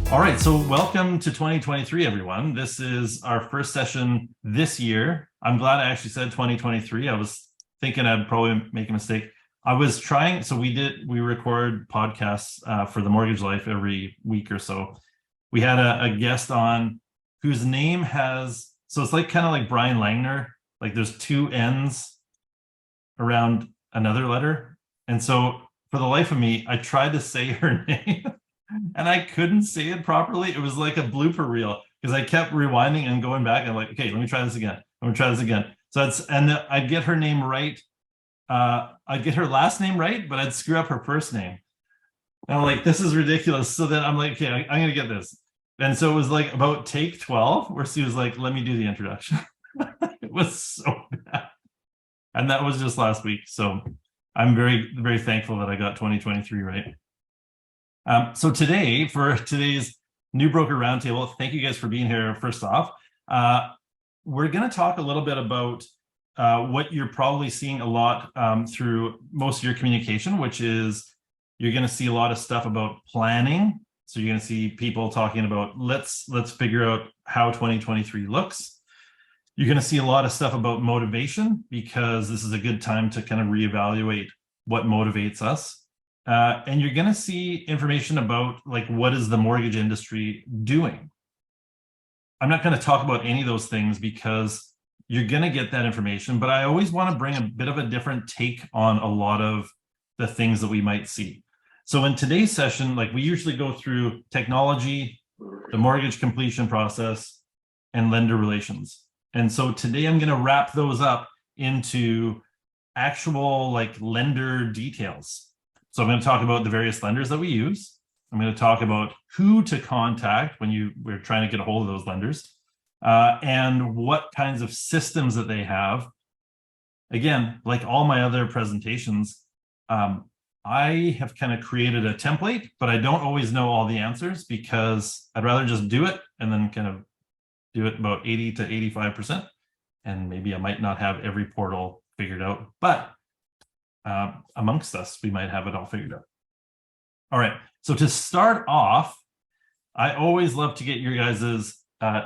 All right, so welcome to 2023, everyone. This is our first session this year. I'm glad I actually said 2023. I was thinking I'd probably make a mistake. I was trying, so we record podcasts for the Mortgage Life every week or so. We had a guest on whose name has, so it's like kind of like Brian Langner, like there's two N's around another letter. And so for the life of me, I tried to say her name and I couldn't say it properly. It was like a blooper reel because I kept rewinding and going back. And like, okay, let me try this again. I'm gonna try this again. So I'd get her name right. I'd get her last name right, but I'd screw up her first name. And I'm like, this is ridiculous. So then I'm like, okay, I'm gonna get this. And so it was like about take 12 where she was like, let me do the introduction. It was so bad. And that was just last week. So I'm very, very thankful that I got 2023 right. So today, for today's New Broker Roundtable, thank you guys for being here. First off, we're going to talk a little bit about what you're probably seeing a lot through most of your communication, which is you're going to see a lot of stuff about planning. So you're going to see people talking about let's figure out how 2023 looks. You're going to see a lot of stuff about motivation because this is a good time to kind of reevaluate what motivates us. And you're going to see information about like what is the mortgage industry doing. I'm not going to talk about any of those things because you're going to get that information, but I always want to bring a bit of a different take on a lot of the things that we might see. So in today's session, like we usually go through technology, the mortgage completion process, and lender relations. And so today I'm going to wrap those up into actual like lender details. So I'm going to talk about the various lenders that we use. I'm going to talk about who to contact when we're trying to get a hold of those lenders and what kinds of systems that they have. Again, like all my other presentations, I have kind of created a template, but I don't always know all the answers because I'd rather just do it and then kind of do it about 80 to 85%. And maybe I might not have every portal figured out, but amongst us, we might have it all figured out. All right, so to start off, I always love to get your guys's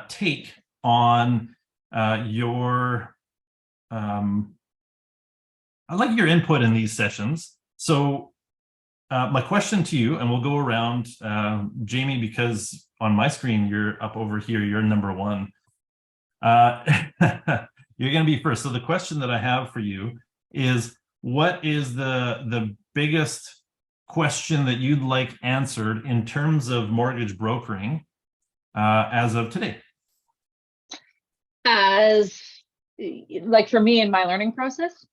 take on your, I like your input in these sessions. So my question to you, and we'll go around, Jamie, because on my screen, you're up over here, you're number one. You're gonna be first. So the question that I have for you is, what is the biggest question that you'd like answered in terms of mortgage brokering as of today? As like for me in my learning process,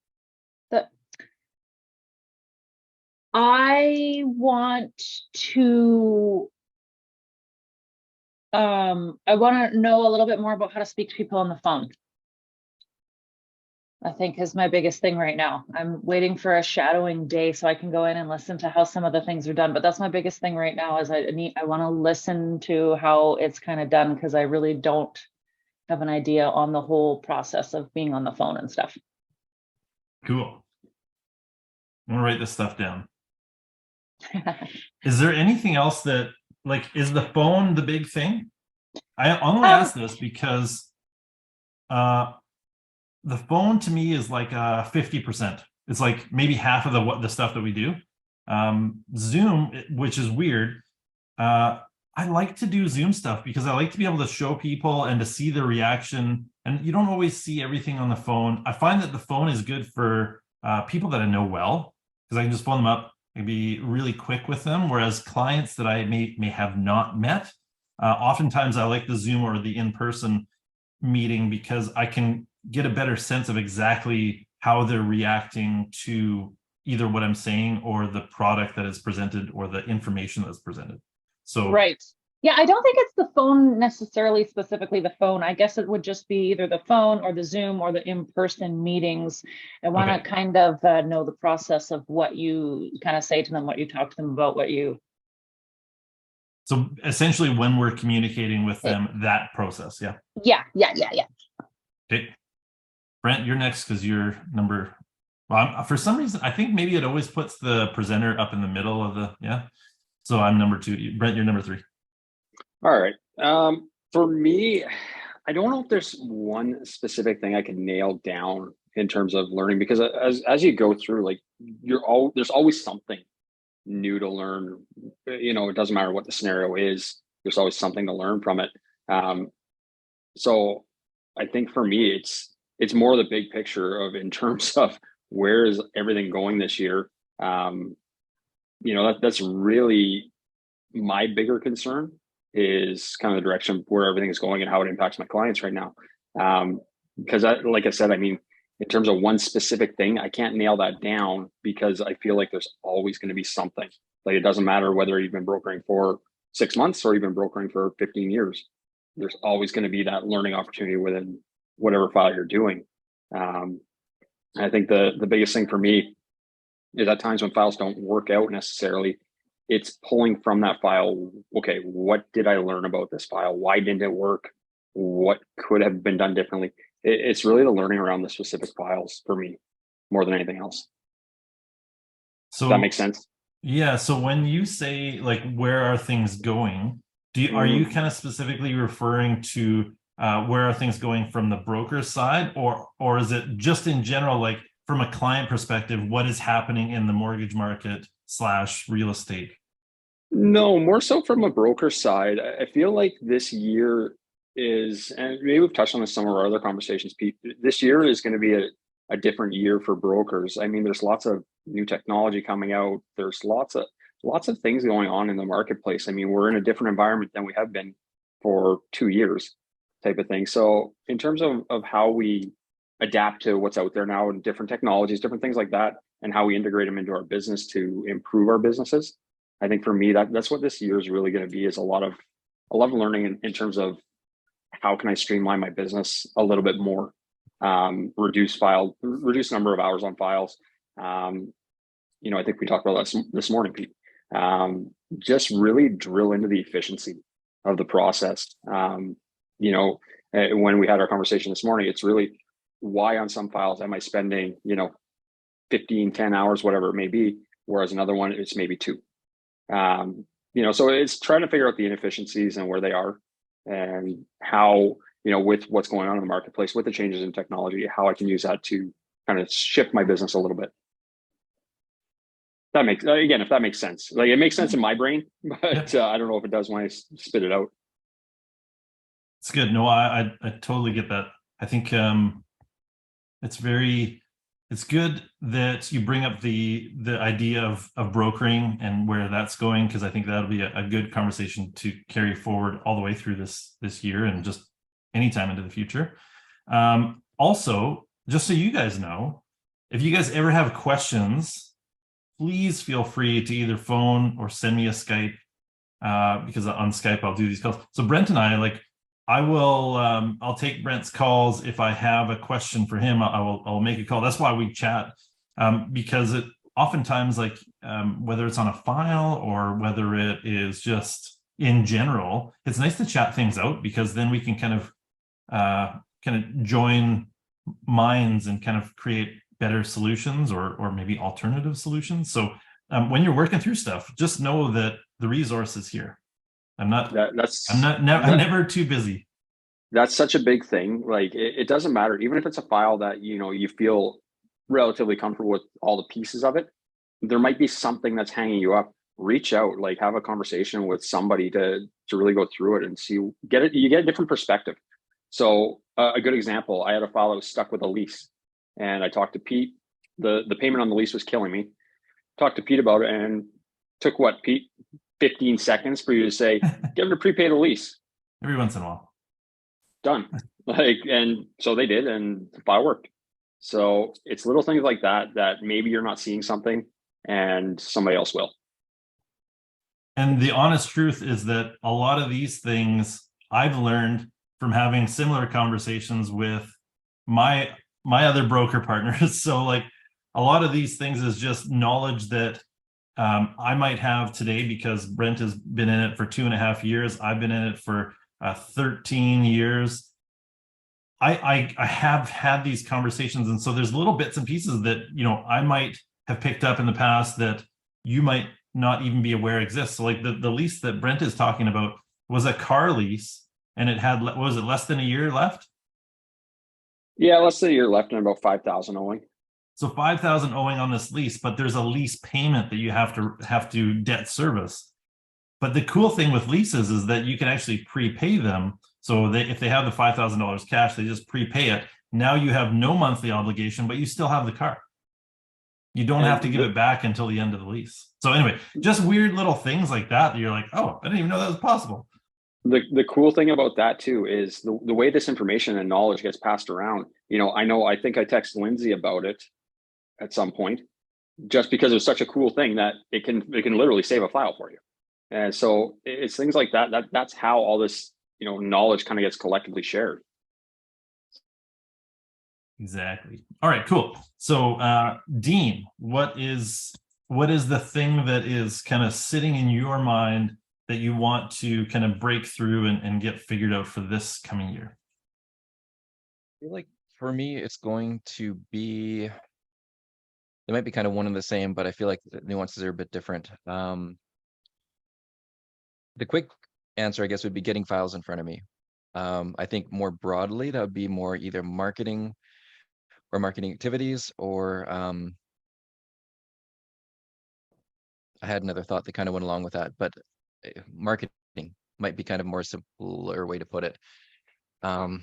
I want to know a little bit more about how to speak to people on the phone. I think is my biggest thing right now. I'm waiting for a shadowing day so I can go in and listen to how some of the things are done. But that's my biggest thing right now is I want to listen to how it's kind of done because I really don't have an idea on the whole process of being on the phone and stuff. Cool. I'm gonna write this stuff down. Is there anything else that, like, is the phone the big thing? I only ask this because the phone to me is like 50%. It's like maybe half of the stuff that we do. Zoom, which is weird. I like to do Zoom stuff because I like to be able to show people and to see the reaction. And you don't always see everything on the phone. I find that the phone is good for people that I know well because I can just phone them up and be really quick with them. Whereas clients that I may have not met, oftentimes I like the Zoom or the in-person meeting because I can get a better sense of exactly how they're reacting to either what I'm saying or the product that is presented or the information that's presented. So right. Yeah, I don't think it's the phone necessarily, specifically the phone. I guess it would just be either the phone or the Zoom or the in-person meetings. I want to kind of know the process of what you kind of say to them, what you talk to them about, what you. So essentially when we're communicating with them, that process, yeah? Yeah. Okay. Brent, you're next because you're number, well, for some reason, I think maybe it always puts the presenter up in the middle of the, yeah. So I'm number two. Brent, you're number three. All right. For me, I don't know if there's one specific thing I can nail down in terms of learning because as you go through, like there's always something new to learn. It doesn't matter what the scenario is. There's always something to learn from it. Um, so I think for me, it's more the big picture of in terms of where is everything going this year. Um, that's really my bigger concern is kind of the direction where everything is going and how it impacts my clients right now. Because like I said, I mean, in terms of one specific thing, I can't nail that down because I feel like there's always going to be something. Like it doesn't matter whether you've been brokering for 6 months or you've been brokering for 15 years. There's always going to be that learning opportunity within whatever file you're doing. Um, I think the biggest thing for me is at times when files don't work out necessarily, it's pulling from that file. Okay, what did I learn about this file? Why didn't it work? What could have been done differently? It's really the learning around the specific files for me more than anything else. Does that make So sense? yeah, so when you say like where are things going, are you Mm, kind of specifically referring to where are things going from the broker side, or is it just in general, like from a client perspective, what is happening in the mortgage market slash real estate? no, more so from a broker side. I feel like this year is, and maybe we've touched on this in some of our other conversations, Pete. This year is going to be a different year for brokers. I mean, there's lots of new technology coming out. There's lots of things going on in the marketplace. I mean, we're in a different environment than we have been for 2 years, type of thing. So, in terms of how we adapt to what's out there now and different technologies, different things like that, and how we integrate them into our business to improve our businesses, I think for me that's what this year is really going to be is a lot of learning in terms of how can I streamline my business a little bit more, reduce number of hours on files. Um, I think we talked about that this morning, Pete. Just really drill into the efficiency of the process. When we had our conversation this morning, it's really why on some files am I spending 15, 10 hours, whatever it may be, whereas another one it's maybe two. So it's trying to figure out the inefficiencies and where they are and how, with what's going on in the marketplace, with the changes in technology, how I can use that to kind of shift my business a little bit. That makes, again, if that makes sense, like it makes sense in my brain, Yeah, but I don't know if it does when I spit it out. it's good. No, I totally get that. I think it's very it's good that you bring up the idea of brokering and where that's going, because I think that'll be a good conversation to carry forward all the way through this year and just anytime into the future. Also, just so you guys know, if you guys ever have questions, please feel free to either phone or send me a Skype, because on Skype I'll do these calls. So Brent and I, like, I'll take Brent's calls. If I have a question for him, I'll make a call. That's why we chat, because it oftentimes, like, whether it's on a file or whether it is just in general, it's nice to chat things out, because then we can kind of join minds and kind of create better solutions, or maybe alternative solutions. So when you're working through stuff, just know that the resource is here. I'm not That I'm that's not ne- I'm that never too busy. that's such a big thing. Like it doesn't matter, even if it's a file that you feel relatively comfortable with all the pieces of it. There might be something that's hanging you up. Reach out, like have a conversation with somebody to really go through it and see get it. You get a different perspective. So a good example, I had a file that was stuck with a lease, and I talked to Pete. The payment on the lease was killing me. Talked to Pete about it, and took what, Pete, 15 seconds for you to say, get him to prepay the lease. Every once in a while. Done. Like, and so they did, and the file worked. So it's little things like that that maybe you're not seeing something and somebody else will. And the honest truth is that a lot of these things I've learned from having similar conversations with my my other broker partners. So, like, a lot of these things is just knowledge that I might have today because Brent has been in it for 2.5 years. I've been in it for 13 years. I have had these conversations, and so there's little bits and pieces that I might have picked up in the past that you might not even be aware exists. So, like, the lease that Brent is talking about, was a car lease, and it had, what was it, less than a year left? Yeah, let's say you're left in about 5,000 owing. So 5,000 owing on this lease, but there's a lease payment that you have to debt service. But the cool thing with leases is that you can actually prepay them. So if they have the $5,000 cash, they just prepay it. Now you have no monthly obligation, but you still have the car. You don't have to give it back until the end of the lease. So anyway, just weird little things like that you're like, oh, I didn't even know that was possible. The cool thing about that too is the way this information and knowledge gets passed around. I think I texted Lindsay about it at some point, just because it's such a cool thing that it can literally save a file for you. And so it's things like that. That's how all this, knowledge kind of gets collectively shared. Exactly. All right, cool. So Dean, what is the thing that is kind of sitting in your mind that you want to kind of break through and get figured out for this coming year? I feel like for me, it's going to be, they might be kind of one and the same, but I feel like the nuances are a bit different. The quick answer, I guess, would be getting files in front of me. I think more broadly, that would be more either marketing or marketing activities, or I had another thought that kind of went along with that, but marketing might be kind of more simpler way to put it. I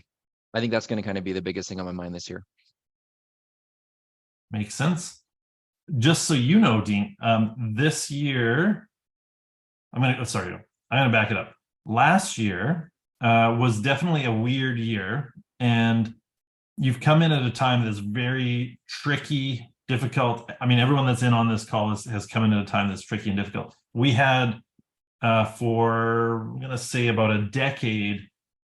think that's going to kind of be the biggest thing on my mind this year. Makes sense. Just so you know, Dean, this year, I'm going to back it up. Last year was definitely a weird year, and you've come in at a time that's very tricky, difficult. I mean, everyone that's in on this call has come in at a time that's tricky and difficult. We had for, I'm going to say, about a decade,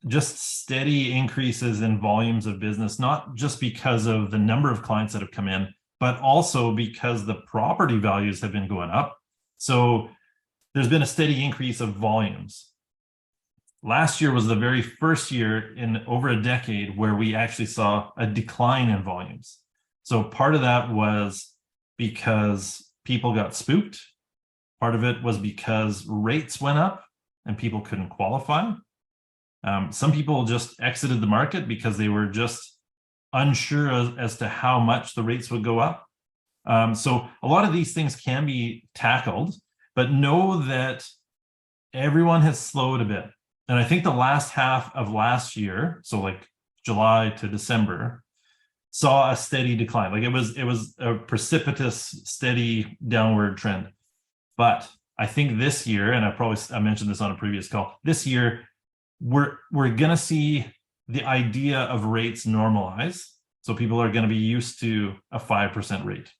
just steady increases in volumes of business, not just because of the number of clients that have come in, but also because the property values have been going up. So there's been a steady increase of volumes. Last year was the very first year in over a decade where we actually saw a decline in volumes. So part of that was because people got spooked. Part of it was because rates went up and people couldn't qualify. Some people just exited the market because they were just unsure as to how much the rates would go up. So a lot of these things can be tackled, but know that everyone has slowed a bit. And I think the last half of last year, so like July to December, saw a steady decline. Like it was a precipitous, steady downward trend. But I think this year, and I mentioned this on a previous call, this year, we're going to see the idea of rates normalize. So people are going to be used to a 5% rate.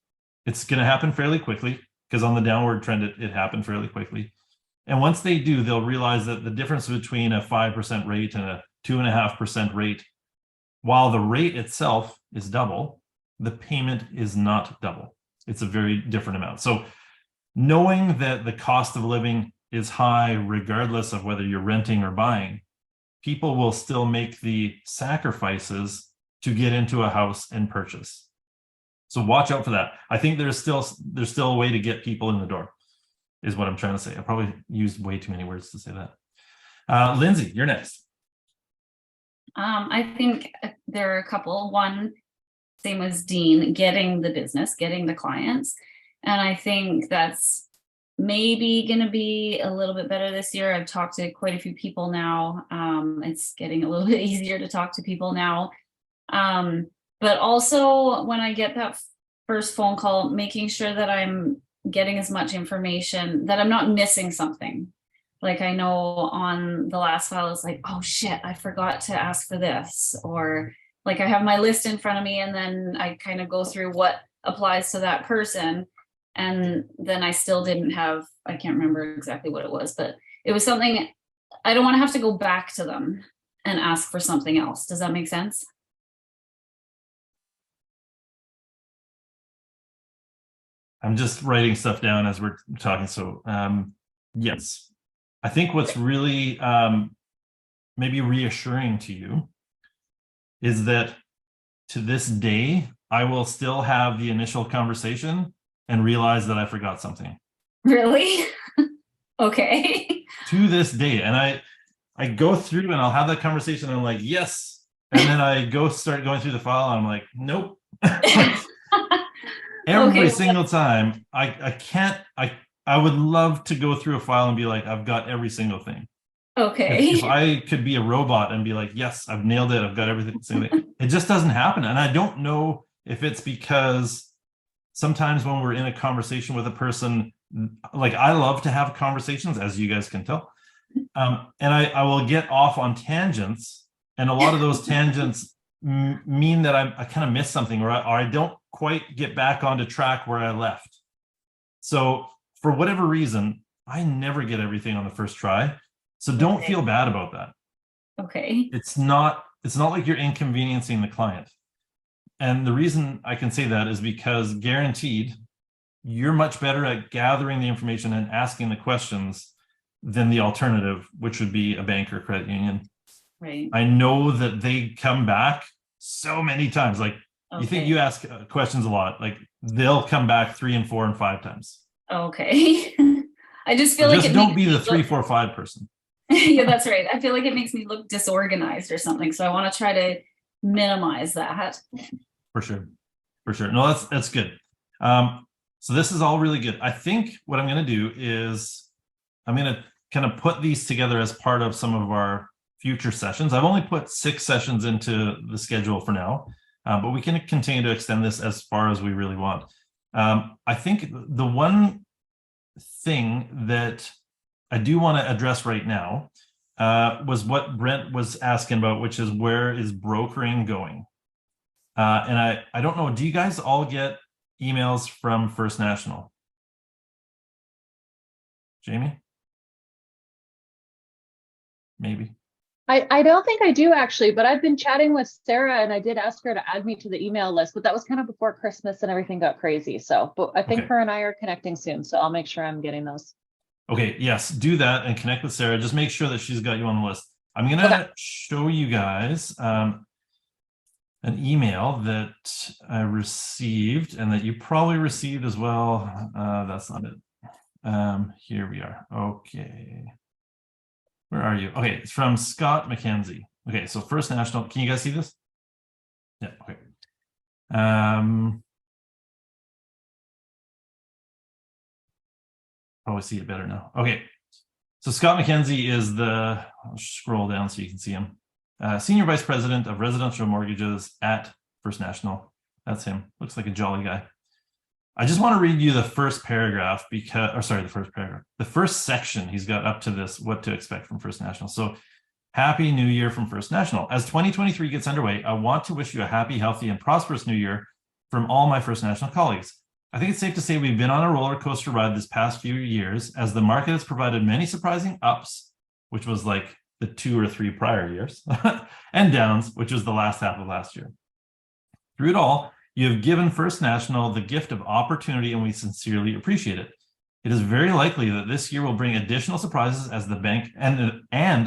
It's going to happen fairly quickly because on the downward trend, it happened fairly quickly. And once they do, they'll realize that the difference between a 5% rate and a 2.5% rate, while the rate itself is double, the payment is not double. It's a very different amount. So knowing that the cost of living is high, regardless of whether you're renting or buying, people will still make the sacrifices to get into a house and purchase. So watch out for that. I think there's still a way to get people in the door, is what I'm trying to say. I probably used way too many words to say that. Lindsay, you're next. I think there are a couple. One, same as Dean, getting the business, getting the clients. And I think that's maybe going to be a little bit better this year. I've talked to quite a few people now. It's getting a little bit easier to talk to people now. But also when I get that first phone call, making sure that I'm getting as much information, that I'm not missing something. Like I know on the last file, it's like, oh shit, I forgot to ask for this. Or like I have my list in front of me and then I kind of go through what applies to that person. And then I still didn't have, I can't remember exactly what it was, but it was something, I don't want to have to go back to them and ask for something else. Does that make sense? I'm just writing stuff down as we're talking. So yes, I think what's really maybe reassuring to you is that to this day, I will still have the initial conversation and realize that I forgot something. Really? Okay. To this day. And I go through and I'll have that conversation and I'm like, yes. And then I start going through the file and I'm like, nope. Every Okay. single time. I can't, I would love to go through a file and be like, I've got every single thing. If Okay. I could be a robot and be like, yes, I've nailed it, I've got everything, it just doesn't happen. And I don't know if it's because sometimes when we're in a conversation with a person, like I love to have conversations, as you guys can tell. And I will get off on tangents, and a lot of those tangents mean that I kind of miss something, or I don't quite get back onto track where I left. So for whatever reason, I never get everything on the first try. So don't Okay. feel bad about that. Okay. It's not like you're inconveniencing the client. And the reason I can say that is because guaranteed you're much better at gathering the information and asking the questions than the alternative, which would be a bank or credit union. Right. I know that they come back so many times. Like you think Okay. you ask questions a lot, like they'll come back 3 and 4 and 5 times. Okay. I just feel So like just it don't makes be me the 3, look- 4, 5 person. Yeah, that's right. I feel like it makes me look disorganized or something. So I want to try to minimize that. For sure. For sure. No, that's good. So this is all really good. I think what I'm going to do is I'm going to kind of put these together as part of some of our future sessions. I've only put 6 sessions into the schedule for now, but we can continue to extend this as far as we really want. I think the one thing that I do want to address right now was what Brent was asking about, which is where is brokering going? And I don't know, do you guys all get emails from First National? Jamie? Maybe. I don't think I do actually, but I've been chatting with Sarah and I did ask her to add me to the email list, but that was kind of before Christmas and everything got crazy. So, but I think Okay. her and I are connecting soon. So I'll make sure I'm getting those. Okay, yes, do that and connect with Sarah. Just make sure that she's got you on the list. I'm gonna show you guys an email that I received and that you probably received as well. That's not it. Here we are. Okay. Where are you? Okay, it's from Scott McKenzie. Okay, so First National, can you guys see this? Yeah, okay. Probably see it better now. Okay, so Scott McKenzie is I'll scroll down so you can see him. Senior Vice President of Residential Mortgages at First National. That's him. Looks like a jolly guy. I just want to read you the first paragraph the first section he's got up to this, what to expect from First National. So happy new year from First National. As 2023 gets underway, I want to wish you a happy, healthy, and prosperous new year from all my First National colleagues. I think it's safe to say we've been on a roller coaster ride this past few years as the market has provided many surprising ups, which was like the 2 or 3 prior years, and downs, which was the last half of last year. Through it all, you have given First National the gift of opportunity, and we sincerely appreciate it. It is very likely that this year will bring additional surprises as the bank and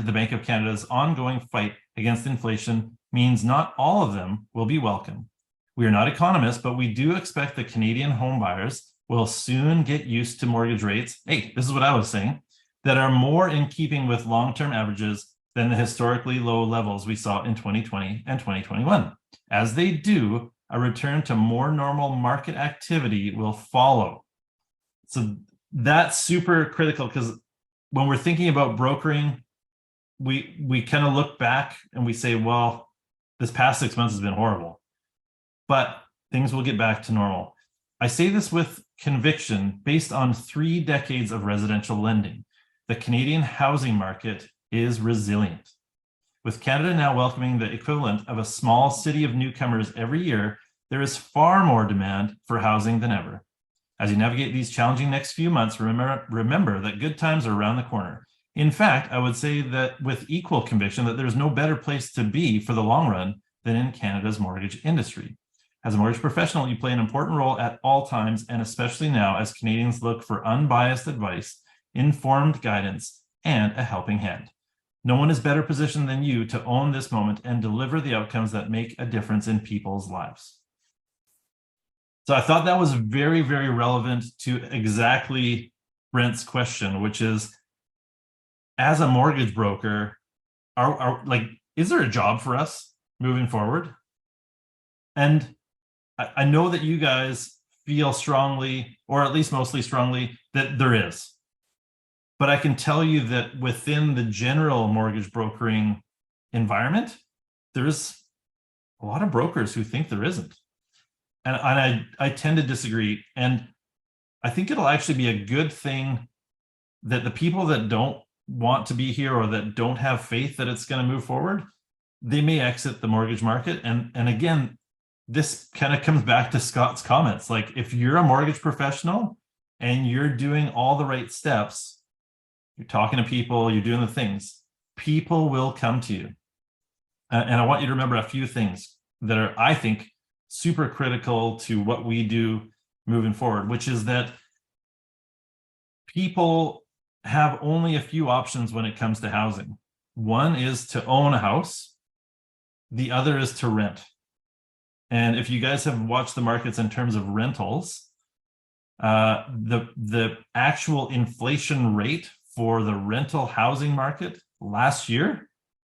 the Bank of Canada's ongoing fight against inflation means not all of them will be welcome. We are not economists, but we do expect that Canadian home buyers will soon get used to mortgage rates. Hey, this is what I was saying, that are more in keeping with long-term averages than the historically low levels we saw in 2020 and 2021. As they do, a return to more normal market activity will follow. So that's super critical, because when we're thinking about brokering, we kind of look back and we say, well, this past 6 months has been horrible, but things will get back to normal. I say this with conviction based on 3 decades of residential lending. The Canadian housing market is resilient. With Canada now welcoming the equivalent of a small city of newcomers every year, there is far more demand for housing than ever. As you navigate these challenging next few months, remember that good times are around the corner. In fact, I would say that with equal conviction that there's no better place to be for the long run than in Canada's mortgage industry. As a mortgage professional, you play an important role at all times, and especially now as Canadians look for unbiased advice, informed guidance, and a helping hand. No one is better positioned than you to own this moment and deliver the outcomes that make a difference in people's lives. So I thought that was very, very relevant to exactly Brent's question, which is, as a mortgage broker, is there a job for us moving forward? And I know that you guys feel strongly, or at least mostly strongly, that there is. But I can tell you that within the general mortgage brokering environment, there's a lot of brokers who think there isn't. And I tend to disagree. And I think it'll actually be a good thing that the people that don't want to be here or that don't have faith that it's going to move forward, they may exit the mortgage market. And again, this kind of comes back to Scott's comments. Like, if you're a mortgage professional and you're doing all the right steps, you're talking to people, you're doing the things, people will come to you. And I want you to remember a few things that are, I think, super critical to what we do moving forward, which is that people have only a few options when it comes to housing. One is to own a house. The other is to rent. And if you guys have watched the markets in terms of rentals, the actual inflation rate for the rental housing market last year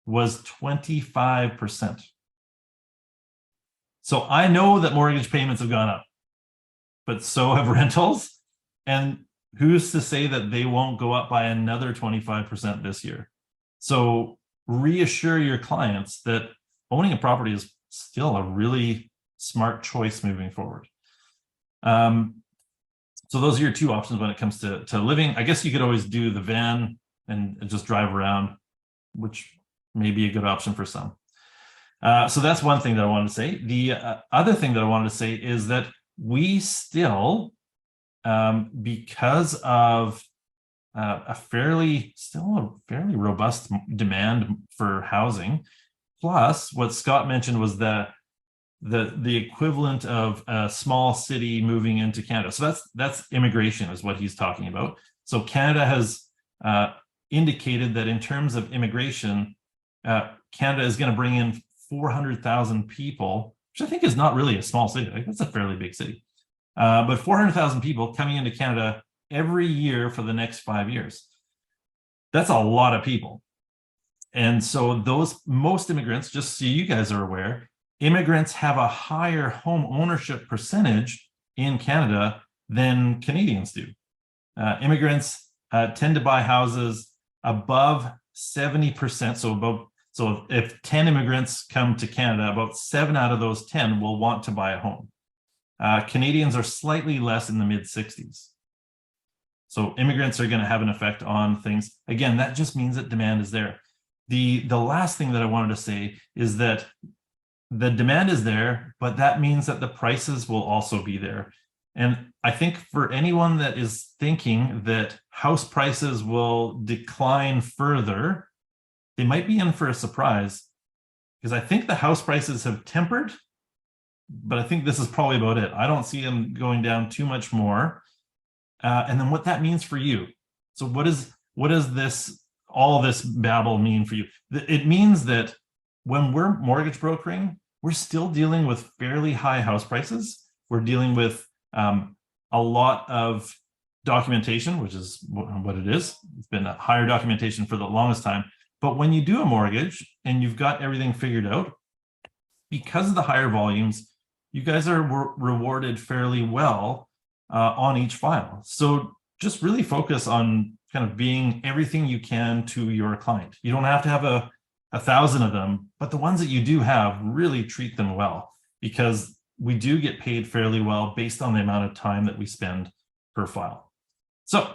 was 25%. So I know that mortgage payments have gone up, but so have rentals. And who's to say that they won't go up by another 25% this year? So reassure your clients that owning a property is still a really smart choice moving forward. So those are your two options when it comes to living. I guess you could always do the van and just drive around, which may be a good option for some. So that's one thing that I wanted to say. The other thing that I wanted to say is that we still, because of a fairly robust demand for housing, plus what Scott mentioned was the equivalent of a small city moving into Canada. So that's immigration is what he's talking about. So Canada has indicated that in terms of immigration, Canada is going to bring in 400,000 people, which I think is not really a small city. Like, that's a fairly big city. But 400,000 people coming into Canada every year for the next 5 years. That's a lot of people. And so most immigrants, just so you guys are aware, immigrants have a higher home ownership percentage in Canada than Canadians do. Immigrants tend to buy houses above 70%. So if 10 immigrants come to Canada, about 7 out of those 10 will want to buy a home. Canadians are slightly less, in the mid-60s. So immigrants are going to have an effect on things. Again, that just means that demand is there. The last thing that I wanted to say is that the demand is there, but that means that the prices will also be there. And I think for anyone that is thinking that house prices will decline further, they might be in for a surprise, because I think the house prices have tempered, but I think this is probably about it. I don't see them going down too much more. And then what that means for you. So what does all this babble mean for you? It means that when we're mortgage brokering, we're still dealing with fairly high house prices. We're dealing with a lot of documentation, which is what it is. It's been a higher documentation for the longest time. But when you do a mortgage and you've got everything figured out, because of the higher volumes, you guys are rewarded fairly well on each file. So just really focus on kind of being everything you can to your client. You don't have to have a 1,000 of them, but the ones that you do have, really treat them well, because we do get paid fairly well based on the amount of time that we spend per file. So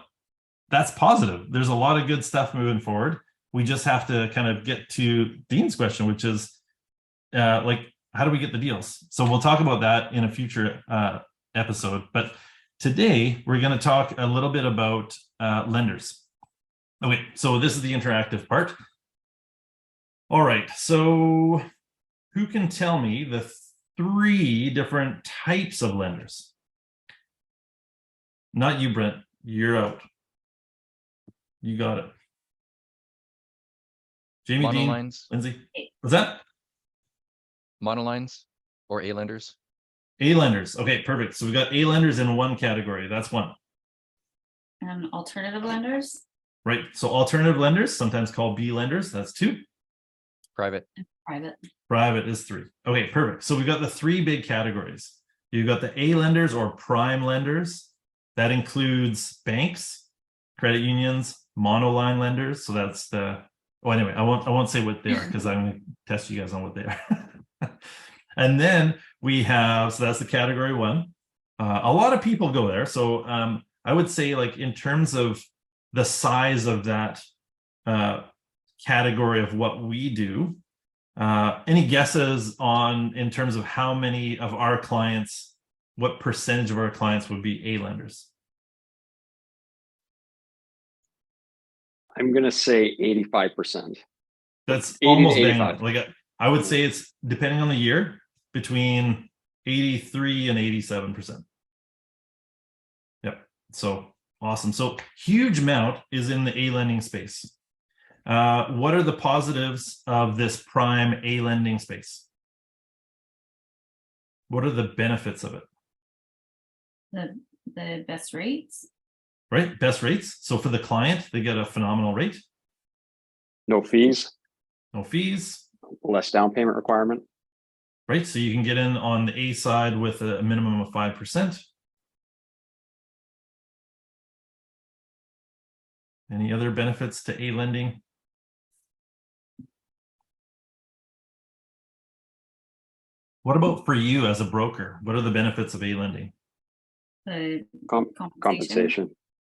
that's positive. There's a lot of good stuff moving forward. We just have to kind of get to Dean's question, which is how do we get the deals? So we'll talk about that in a future episode. But today we're going to talk a little bit about lenders. Okay, so this is the interactive part. All right, so who can tell me the 3 different types of lenders? Not you, Brent. You're out. You got it. Jamie, Monolines. Dean, Lindsay. What's that? Monolines or A lenders. A lenders. Okay, perfect. So we've got A lenders in one category. That's one. And alternative lenders. Right. So alternative lenders, sometimes called B lenders. That's 2. Private. Private. Private is 3. Okay, perfect. So we've got the 3 big categories. You've got the A lenders or prime lenders. That includes banks, credit unions, monoline lenders. So that's the, oh, anyway, I won't say what they are because I'm going to test you guys on what they are. And then we have, so that's the category 1. A lot of people go there. So I would say, like, in terms of the size of that category of what we do, any guesses on, in terms of how many of our clients, what percentage of our clients would be A lenders? I'm gonna say 85%. That's 80 to almost bang 85. on. Like, I would say it's, depending on the year, between 83 and 87%. Yep. So awesome. So huge amount is in the A lending space. What are the positives of this prime A lending space? What are the benefits of it? The best rates. Right? Best rates. So for the client, they get a phenomenal rate, No fees, no fees, less down payment requirement. right? So you can get in on the A side with a minimum of 5%. Any other benefits to A lending? What about for you as a broker? What are the benefits of A lending? The compensation. Compensation.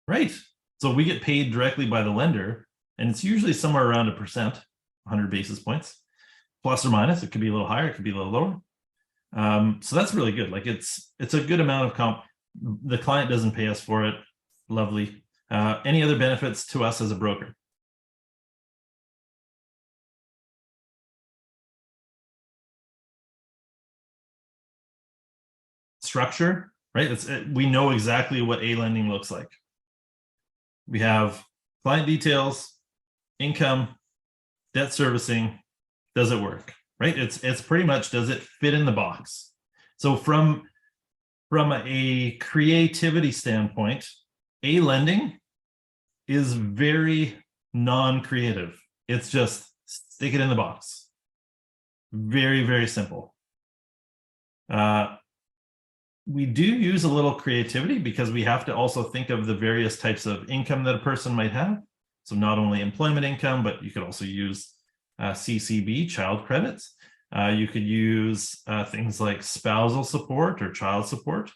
Right. So we get paid directly by the lender, and it's usually somewhere around 1%, 100 basis points, plus or minus. It could be a little higher, it could be a little lower. So that's really good. Like, it's a good amount of comp. The client doesn't pay us for it. Lovely. Any other benefits to us as a broker? Structure, right? We know exactly what A lending looks like. We have client details, income, debt servicing. Does it work? Right? It's pretty much, does it fit in the box? So from a creativity standpoint, A lending is very non-creative. It's just stick it in the box. Very, very simple. We do use a little creativity because we have to also think of the various types of income that a person might have. So not only employment income, but you could also use CCB, child credits. You could use things like spousal support or child support.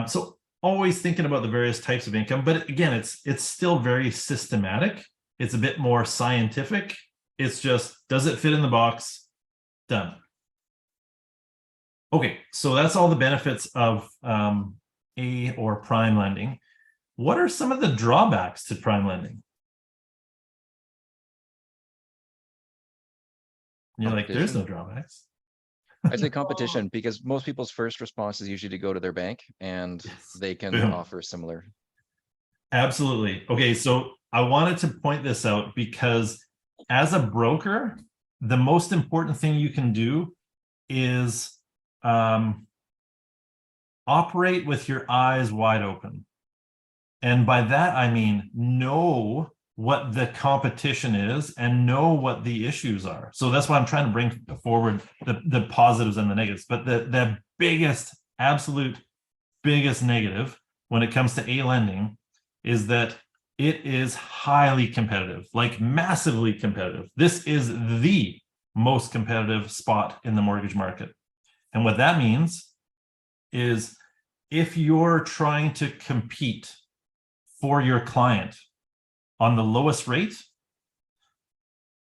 So always thinking about the various types of income, but again, it's still very systematic. It's a bit more scientific. It's just, does it fit in the box? Done. Okay, so that's all the benefits of A or prime lending. What are some of the drawbacks to prime lending? You're like, there's no drawbacks. I'd say competition, because most people's first response is usually to go to their bank, and Yes. they can Boom. offer similar. Absolutely. Okay, so I wanted to point this out because as a broker, the most important thing you can do is operate with your eyes wide open. And by that, I mean, know what the competition is and know what the issues are. So that's why I'm trying to bring forward the positives and the negatives. But the biggest, absolute biggest negative when it comes to A lending is that it is highly competitive, like massively competitive. This is the most competitive spot in the mortgage market. And what that means is, if you're trying to compete for your client on the lowest rate,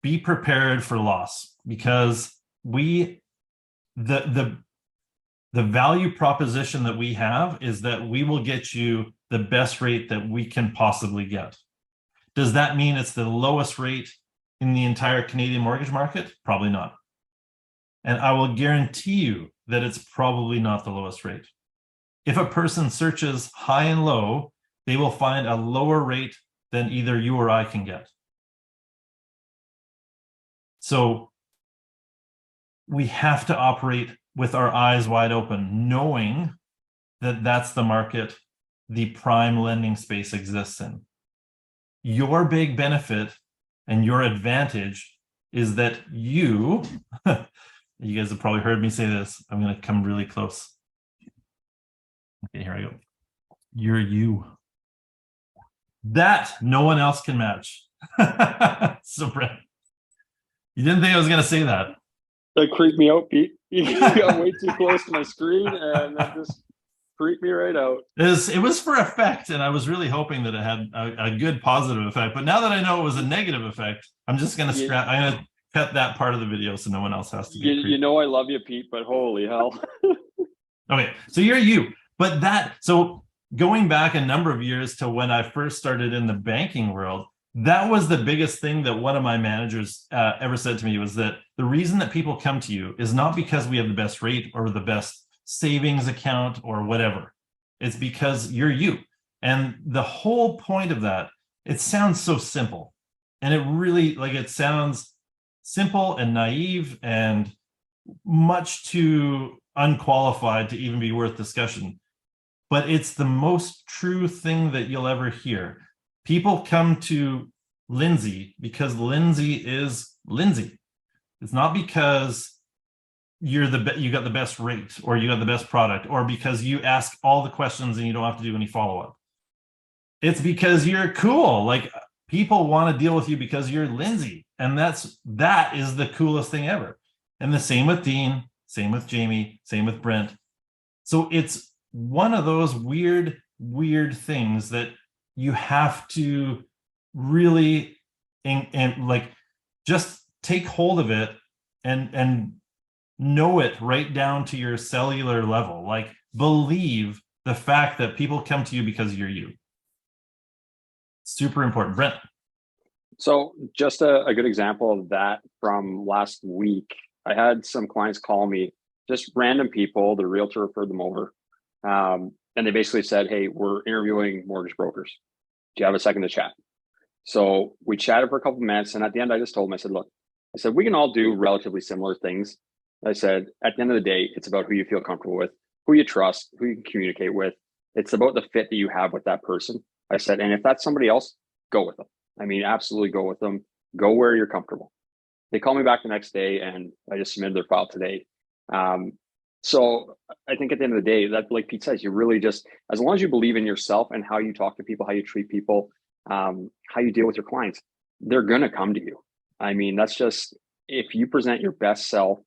be prepared for loss, because the value proposition that we have is that we will get you the best rate that we can possibly get. Does that mean it's the lowest rate in the entire Canadian mortgage market? Probably not. And I will guarantee you that it's probably not the lowest rate. If a person searches high and low, they will find a lower rate than either you or I can get. So we have to operate with our eyes wide open, knowing that that's the market the prime lending space exists in. Your big benefit and your advantage is that you guys have probably heard me say this. I'm going to come really close. Okay, here I go. You're you. That no one else can match. So Brent, you didn't think I was going to say that. That creeped me out, Pete. You got way too close to my screen, and that just freaked me right out. It was for effect, and I was really hoping that it had a good positive effect. But now that I know it was a negative effect, I'm just going to I'm going to cut that part of the video so no one else has to get You know I love you, Pete, but holy hell. Okay, so you're you. But so going back a number of years to when I first started in the banking world, that was the biggest thing that one of my managers ever said to me, was that the reason that people come to you is not because we have the best rate or the best savings account or whatever. It's because you're you. And the whole point of that, it sounds so simple. And it really, it sounds simple and naive and much too unqualified to even be worth discussion. But it's the most true thing that you'll ever hear. People come to Lindsay because Lindsay is Lindsay. It's not because you got the best rate or you got the best product or because you ask all the questions and you don't have to do any follow-up. It's because you're cool. People want to deal with you because you're Lindsay. And that is the coolest thing ever. And the same with Dean, same with Jamie, same with Brent. So it's one of those weird things that you have to really just take hold of it and know it right down to your cellular level. Believe the fact that people come to you because you're you. Super important. Brent. So just a good example of that from last week. I had some clients call me, just random people, the realtor referred them over. And they basically said, hey, we're interviewing mortgage brokers. Do you have a second to chat? So we chatted for a couple of minutes. And at the end, I just told them, I said, look, we can all do relatively similar things. I said, at the end of the day, it's about who you feel comfortable with, who you trust, who you can communicate with. It's about the fit that you have with that person. I said, and if that's somebody else, go with them. Absolutely go with them. Go where you're comfortable. They called me back the next day and I just submitted their file today. So I think at the end of the day, that, like Pete says, you really just, as long as you believe in yourself and how you talk to people, how you treat people, how you deal with your clients, they're going to come to you. That's just, if you present your best self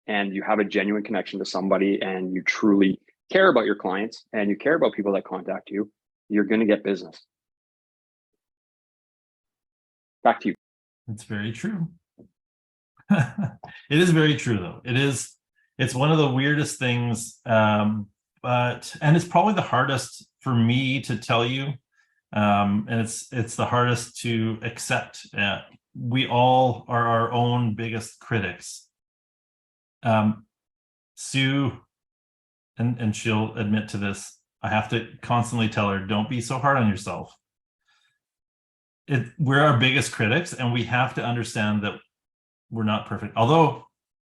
and you have a genuine connection to somebody and you truly care about your clients and you care about people that contact you, you're going to get business. Back to you. It's very true. It is very true, though. It's one of the weirdest things, and it's probably the hardest for me to tell you, and it's the hardest to accept. We all are our own biggest critics. Sue, and she'll admit to this, I have to constantly tell her, don't be so hard on yourself. We're our biggest critics, and we have to understand that we're not perfect. Although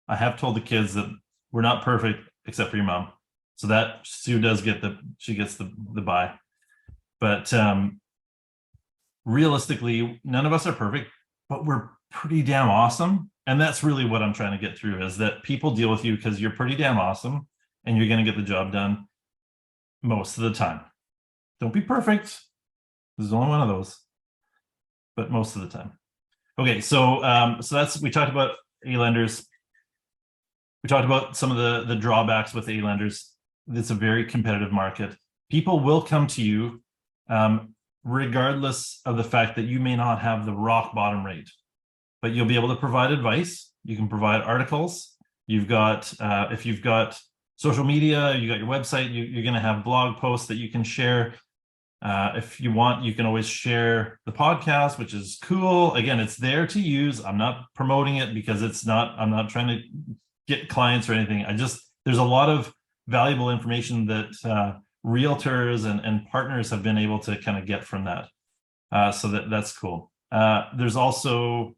I have told the kids that we're not perfect except for your mom. So that Sue does get the buy. But realistically, none of us are perfect, but we're pretty damn awesome. And that's really what I'm trying to get through, is that people deal with you because you're pretty damn awesome and you're going to get the job done most of the time. Don't be perfect. There's only one of those, but most of the time. Okay, so we talked about A-lenders. We talked about some of the drawbacks with A-lenders. It's a very competitive market. People will come to you regardless of the fact that you may not have the rock bottom rate, but you'll be able to provide advice. You can provide articles. You've got, if you've got social media, you got your website, you're going to have blog posts that you can share. If you want, you can always share the podcast, which is cool. Again, it's there to use. I'm not promoting it because I'm not trying to get clients or anything. There's a lot of valuable information that realtors and partners have been able to kind of get from that. So that's cool. There's also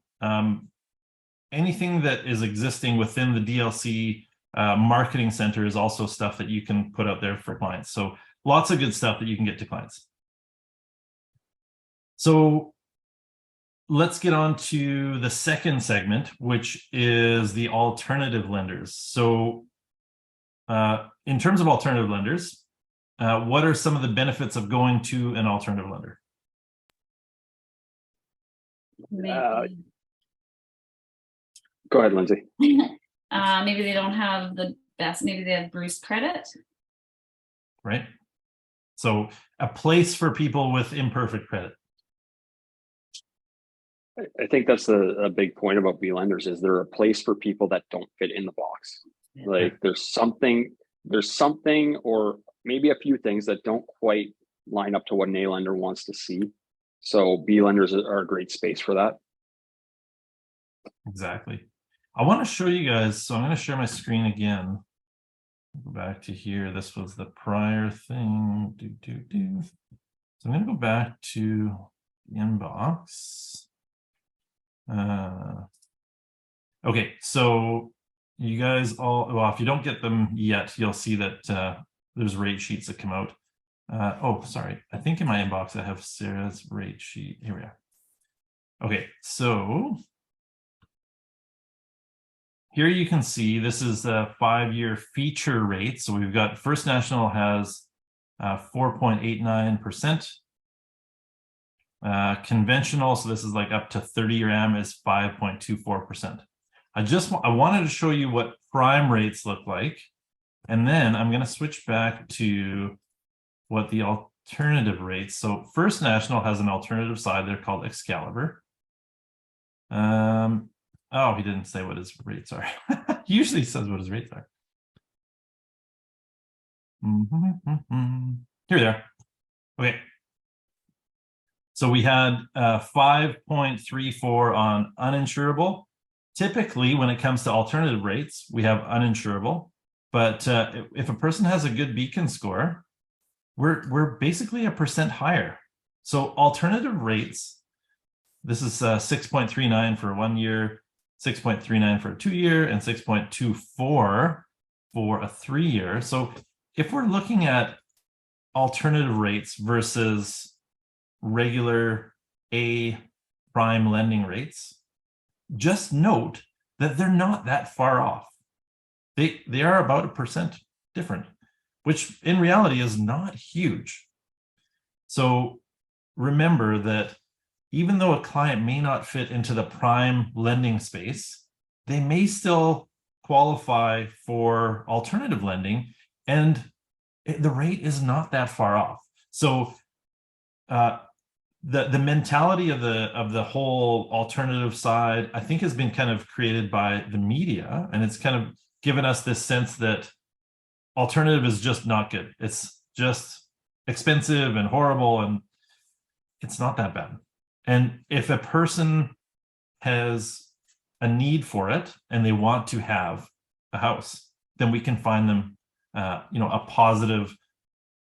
anything that is existing within the DLC marketing center is also stuff that you can put out there for clients. So lots of good stuff that you can get to clients. So let's get on to the second segment, which is the alternative lenders. So in terms of alternative lenders, what are some of the benefits of going to an alternative lender? Maybe, Go ahead, Lindsay. maybe they don't have the best, maybe they have Bruce credit. Right? So a place for people with imperfect credit. I think that's a big point about B lenders is they're a place for people that don't fit in the box. Like there's something, or maybe a few things that don't quite line up to what an A lender wants to see. So B lenders are a great space for that. Exactly. I want to show you guys. So I'm going to share my screen again. Go back to here. This was the prior thing. So I'm going to go back to the inbox. Okay, so you guys all, well, if you don't get them yet, you'll see that there's rate sheets that come out. Oh, sorry. I think in my inbox I have Sarah's rate sheet. Here we are. Okay, so here you can see this is a 5-year feature rate. So we've got First National has 4.89%. Conventional, so this is like up to 30-year AM, is 5.24%. I wanted to show you what prime rates look like, and then I'm going to switch back to what the alternative rates. So First National has an alternative side. They're called Excalibur. Oh, he didn't say what his rates are. He usually says what his rates are. Here they are. Okay. So we had 5.34 on uninsurable. Typically, when it comes to alternative rates, we have uninsurable. But if a person has a good Beacon score, we're basically a percent higher. So alternative rates, this is 6.39 for 1 year, 6.39 for a 2 year, and 6.24 for a 3 year. So if we're looking at alternative rates versus regular A prime lending rates, just note that they're not that far off. They are about 1% different, which in reality is not huge. So remember that even though a client may not fit into the prime lending space, they may still qualify for alternative lending, and the rate is not that far off. So the mentality of the whole alternative side, I think, has been kind of created by the media, and it's kind of given us this sense that alternative is just not good. It's just expensive and horrible, and it's not that bad. And if a person has a need for it and they want to have a house, then we can find them, a positive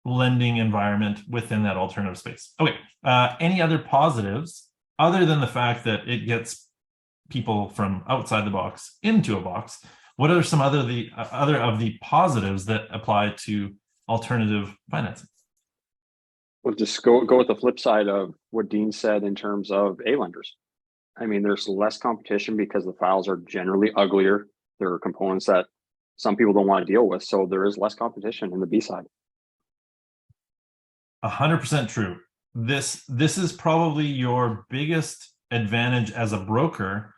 lending environment within that alternative space. Okay, any other positives other than the fact that it gets people from outside the box into a box? What are some other of the positives that apply to alternative financing? Well, just go with the flip side of what Dean said in terms of A lenders. I mean, there's less competition because the files are generally uglier. There are components that some people don't want to deal with, so there is less competition in the B side. 100% true. This is probably your biggest advantage as a broker,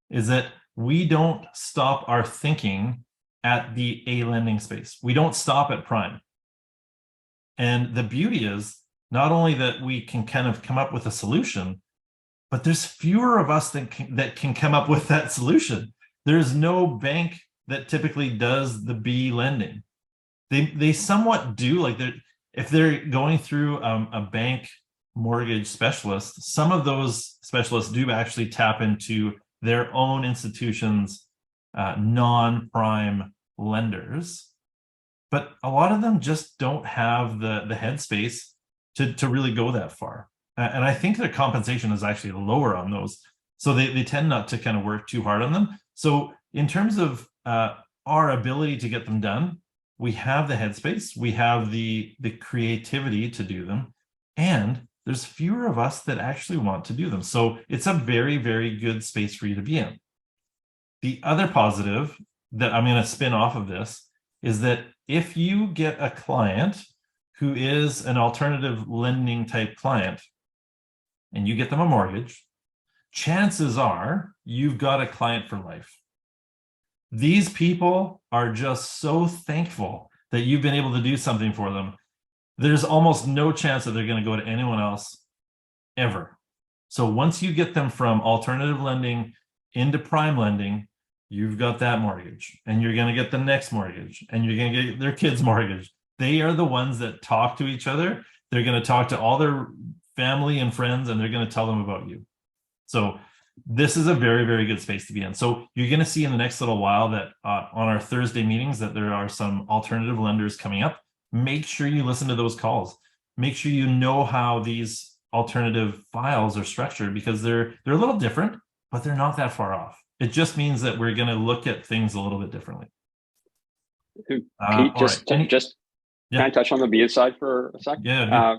is that we don't stop our thinking at the A lending space. We don't stop at prime. And the beauty is not only that we can kind of come up with a solution, but there's fewer of us that can come up with that solution. There's no bank that typically does the B lending. They somewhat do, like if they're going through a bank mortgage specialist, some of those specialists do actually tap into their own institutions' non-prime lenders, but a lot of them just don't have the headspace to really go that far. And I think their compensation is actually lower on those. So they tend not to kind of work too hard on them. So in terms of our ability to get them done, we have the headspace, we have the creativity to do them, and there's fewer of us that actually want to do them. So it's a very, very good space for you to be in. The other positive that I'm going to spin off of this is that if you get a client who is an alternative lending type client and you get them a mortgage, chances are you've got a client for life. These people are just so thankful that you've been able to do something for them. There's almost no chance that they're going to go to anyone else ever. So once you get them from alternative lending into prime lending, you've got that mortgage, and you're going to get the next mortgage, and you're going to get their kids' mortgage. They are the ones that talk to each other. They're going to talk to all their family and friends, and they're going to tell them about you. So this is a very, very good space to be in. So you're going to see in the next little while that on our Thursday meetings that there are some alternative lenders coming up. Make sure you listen to those calls. Make sure you know how these alternative files are structured, because they're a little different, but they're not that far off. It just means that we're going to look at things a little bit differently. Pete, All right. Can I touch on the B side for a sec? Yeah.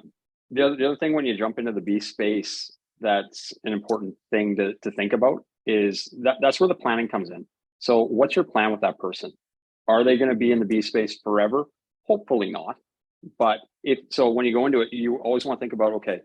The other thing when you jump into the B space, that's an important thing to think about is that's where the planning comes in. So what's your plan with that person? Are they going to be in the B space forever? Hopefully not. But when you go into it, you always want to think about, okay,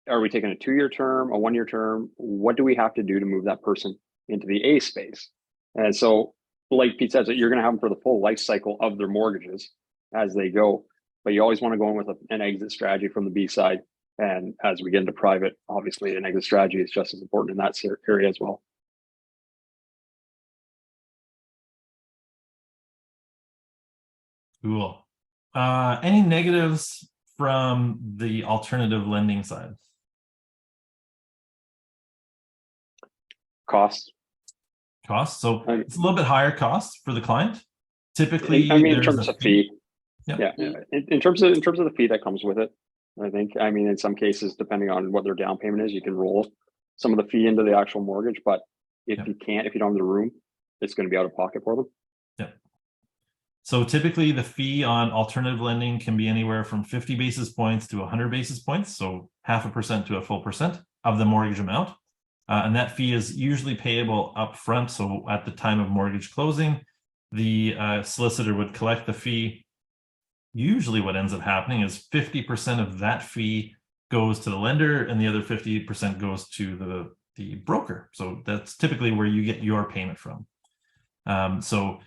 are we taking a 2-year term, a 1-year term? What do we have to do to move that person into the A space? And so, like Pete says, that you're going to have them for the full life cycle of their mortgages as they go, but you always want to go in with an exit strategy from the B side. And as we get into private, obviously an exit strategy is just as important in that area as well. Cool. Any negatives from the alternative lending side? Costs. So it's a little bit higher cost for the client. Typically, in terms of fee. Yeah. In terms of the fee that comes with it, I think. I mean, in some cases, depending on what their down payment is, you can roll some of the fee into the actual mortgage. But if you don't have the room, it's going to be out of pocket for them. Yeah. So typically, the fee on alternative lending can be anywhere from 50 basis points to 100 basis points. So 0.5% to a full percent of the mortgage amount. And that fee is usually payable up front. So at the time of mortgage closing, the solicitor would collect the fee. Usually what ends up happening is 50% of that fee goes to the lender and the other 50% goes to the broker. So that's typically where you get your payment from. So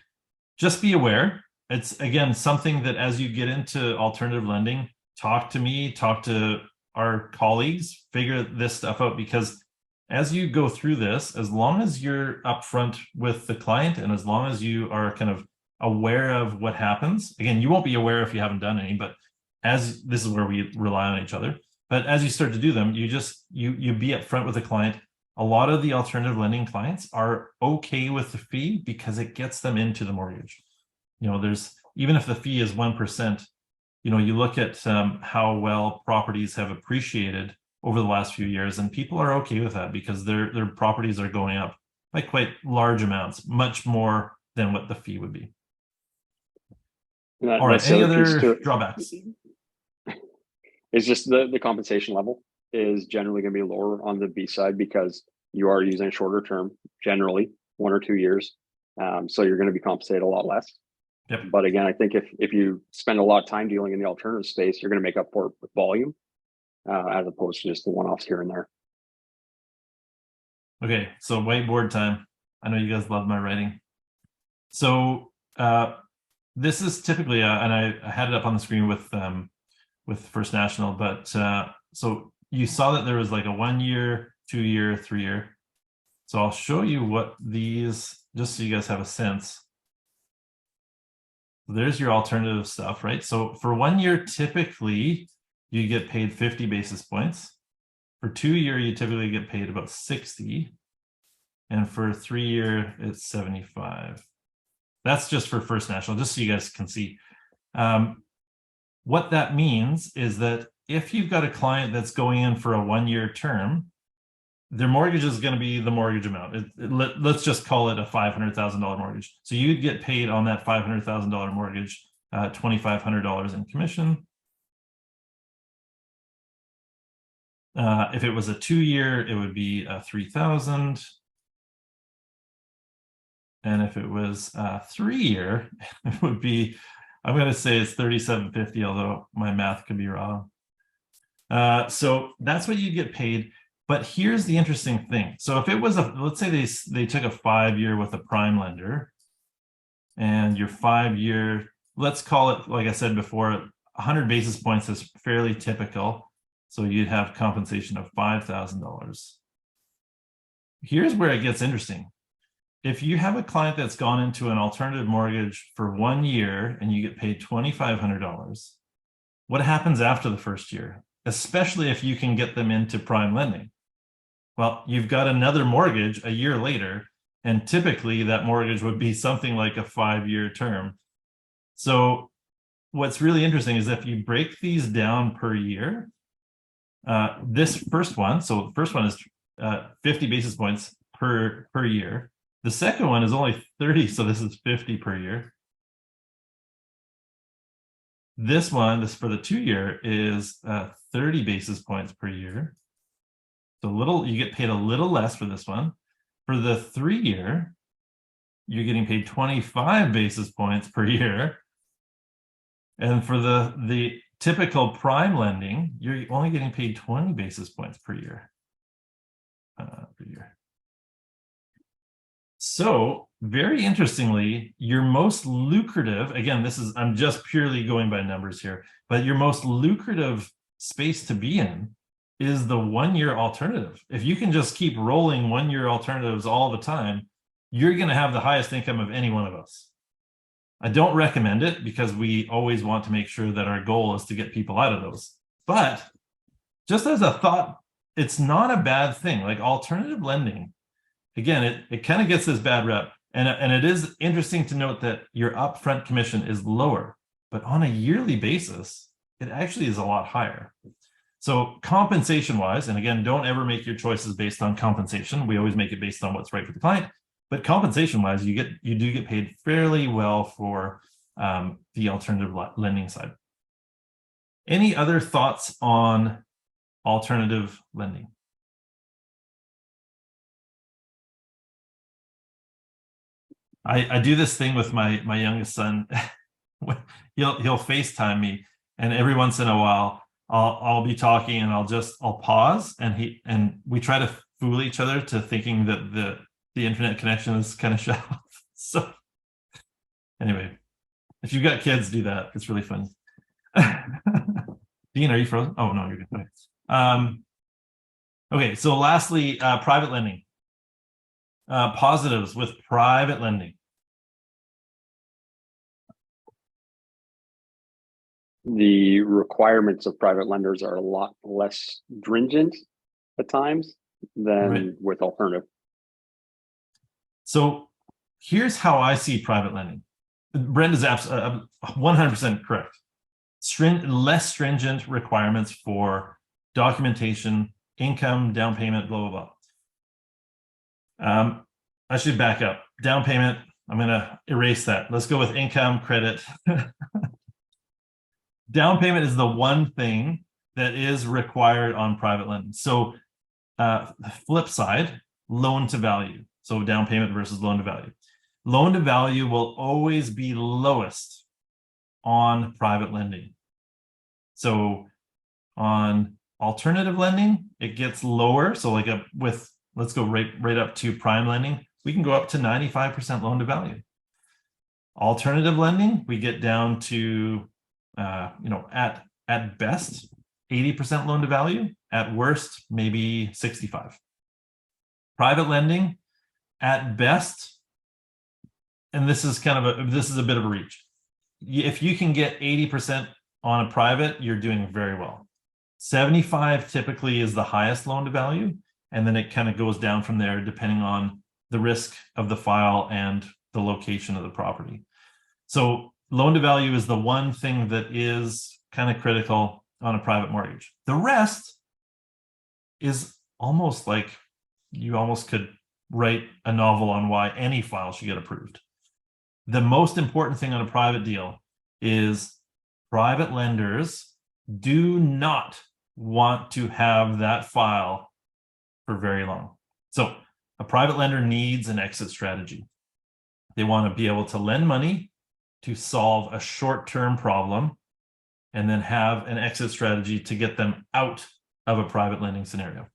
just be aware. It's, again, something that as you get into alternative lending, talk to me, talk to our colleagues, figure this stuff out, because as you go through this, as long as you're upfront with the client and as long as you are kind of aware of what happens, again, you won't be aware if you haven't done any, but as this is where we rely on each other. But as you start to do them, you be upfront with the client. A lot of the alternative lending clients are okay with the fee because it gets them into the mortgage. There's, even if the fee is 1%, you look at how well properties have appreciated over the last few years, and people are okay with that because their properties are going up by quite large amounts, much more than what the fee would be. All right, any other drawbacks? It's just the compensation level is generally going to be lower on the B side because you are using a shorter term, generally 1 or 2 years. So you're going to be compensated a lot less. Yep. But again, I think if you spend a lot of time dealing in the alternative space, you're going to make up for it with volume as opposed to just the one-offs here and there. Okay, so whiteboard time. I know you guys love my writing. So this is typically, and I had it up on the screen with First National, but so you saw that there was like a 1 year, 2 year, 3 year. So I'll show you what these, just so you guys have a sense. There's your alternative stuff, right? So for 1 year, typically you get paid 50 basis points. For 2 year, you typically get paid about 60. And for 3 year, it's 75. That's just for First National, just so you guys can see. What that means is that if you've got a client that's going in for a 1 year term, their mortgage is going to be the mortgage amount. Let's just call it a $500,000 mortgage. So you'd get paid on that $500,000 mortgage, $2,500 in commission. If it was a 2-year, it would be 3,000. And if it was a 3-year, it would be, I'm going to say it's 3,750, although my math could be wrong. So that's what you get paid. But here's the interesting thing. So if it was let's say they took a 5-year with a prime lender, and your 5-year, let's call it, like I said before, 100 basis points is fairly typical. So you'd have compensation of $5,000. Here's where it gets interesting. If you have a client that's gone into an alternative mortgage for 1 year and you get paid $2,500, what happens after the first year, especially if you can get them into prime lending? Well, you've got another mortgage a year later, and typically that mortgage would be something like a 5-year term. So what's really interesting is if you break these down per year, this first one, so the first one is 50 basis points per year. The second one is only 30, so this is 50 per year. This one, this for the 2-year, is 30 basis points per year. So you get paid a little less for this one. For the 3-year, you're getting paid 25 basis points per year. And for the typical prime lending, you're only getting paid 20 basis points per year. So very interestingly, your most lucrative, again, I'm just purely going by numbers here, but your most lucrative space to be in is the 1-year alternative. If you can just keep rolling 1-year alternatives all the time, you're going to have the highest income of any one of us. I don't recommend it because we always want to make sure that our goal is to get people out of those. But just as a thought, it's not a bad thing. Like alternative lending, again, it kind of gets this bad rep. And it is interesting to note that your upfront commission is lower, but on a yearly basis, it actually is a lot higher. So compensation wise, and again, don't ever make your choices based on compensation. We always make it based on what's right for the client. But compensation wise, you do get paid fairly well for the alternative lending side. Any other thoughts on alternative lending? I do this thing with my youngest son. he'll FaceTime me, and every once in a while I'll be talking and I'll pause, and we try to fool each other to thinking that the internet connection is kind of shut off. So anyway, if you've got kids, do that. It's really fun. Dean, are you frozen? Oh no, you're good. Okay. Okay, so lastly, private lending. Positives with private lending. The requirements of private lenders are a lot less stringent at times than with alternative. So here's how I see private lending. Brenda's 100% correct. Less stringent requirements for documentation, income, down payment, blah, blah, blah. I should back up. Down payment, I'm going to erase that. Let's go with income, credit. Down payment is the one thing that is required on private lending. So the flip side, loan to value. So down payment versus loan to value. Loan to value will always be lowest on private lending. So on alternative lending, it gets lower. So like let's go right up to prime lending. We can go up to 95% loan to value. Alternative lending, we get down to at best 80% loan to value, at worst maybe 65. Private lending, at best, and this is a bit of a reach. If you can get 80% on a private, you're doing very well. 75 typically is the highest loan to value, and then it kind of goes down from there depending on the risk of the file and the location of the property. So loan to value is the one thing that is kind of critical on a private mortgage. The rest is almost like you almost could write a novel on why any file should get approved. The most important thing on a private deal is private lenders do not want to have that file for very long. So a private lender needs an exit strategy. They want to be able to lend money to solve a short-term problem and then have an exit strategy to get them out of a private lending scenario.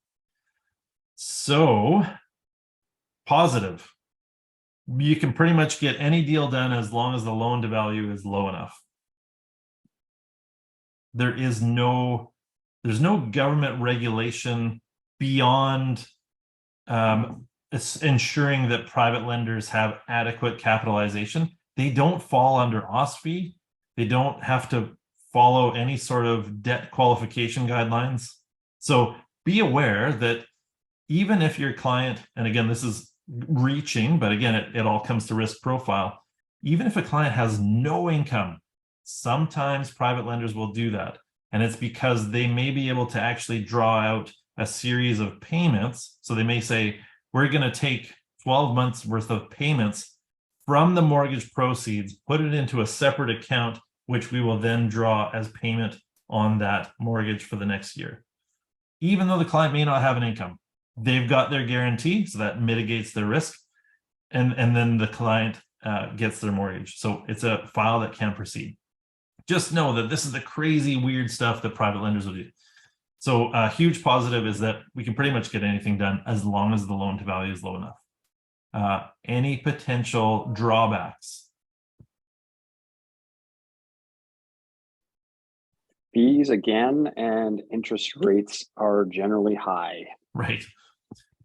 So positive. You can pretty much get any deal done as long as the loan to value is low enough. There's no government regulation beyond it's ensuring that private lenders have adequate capitalization. They don't fall under OSFI. They don't have to follow any sort of debt qualification guidelines. So be aware that even if your client, and again, this is reaching, but again, it all comes to risk profile. Even if a client has no income, sometimes private lenders will do that. And it's because they may be able to actually draw out a series of payments. So they may say, we're going to take 12 months worth of payments from the mortgage proceeds, put it into a separate account, which we will then draw as payment on that mortgage for the next year. Even though the client may not have an income, they've got their guarantee, so that mitigates their risk. And then the client gets their mortgage. So it's a file that can proceed. Just know that this is the crazy, weird stuff that private lenders will do. So a huge positive is that we can pretty much get anything done as long as the loan to value is low enough. Any potential drawbacks? Fees again, and interest rates are generally high. Right.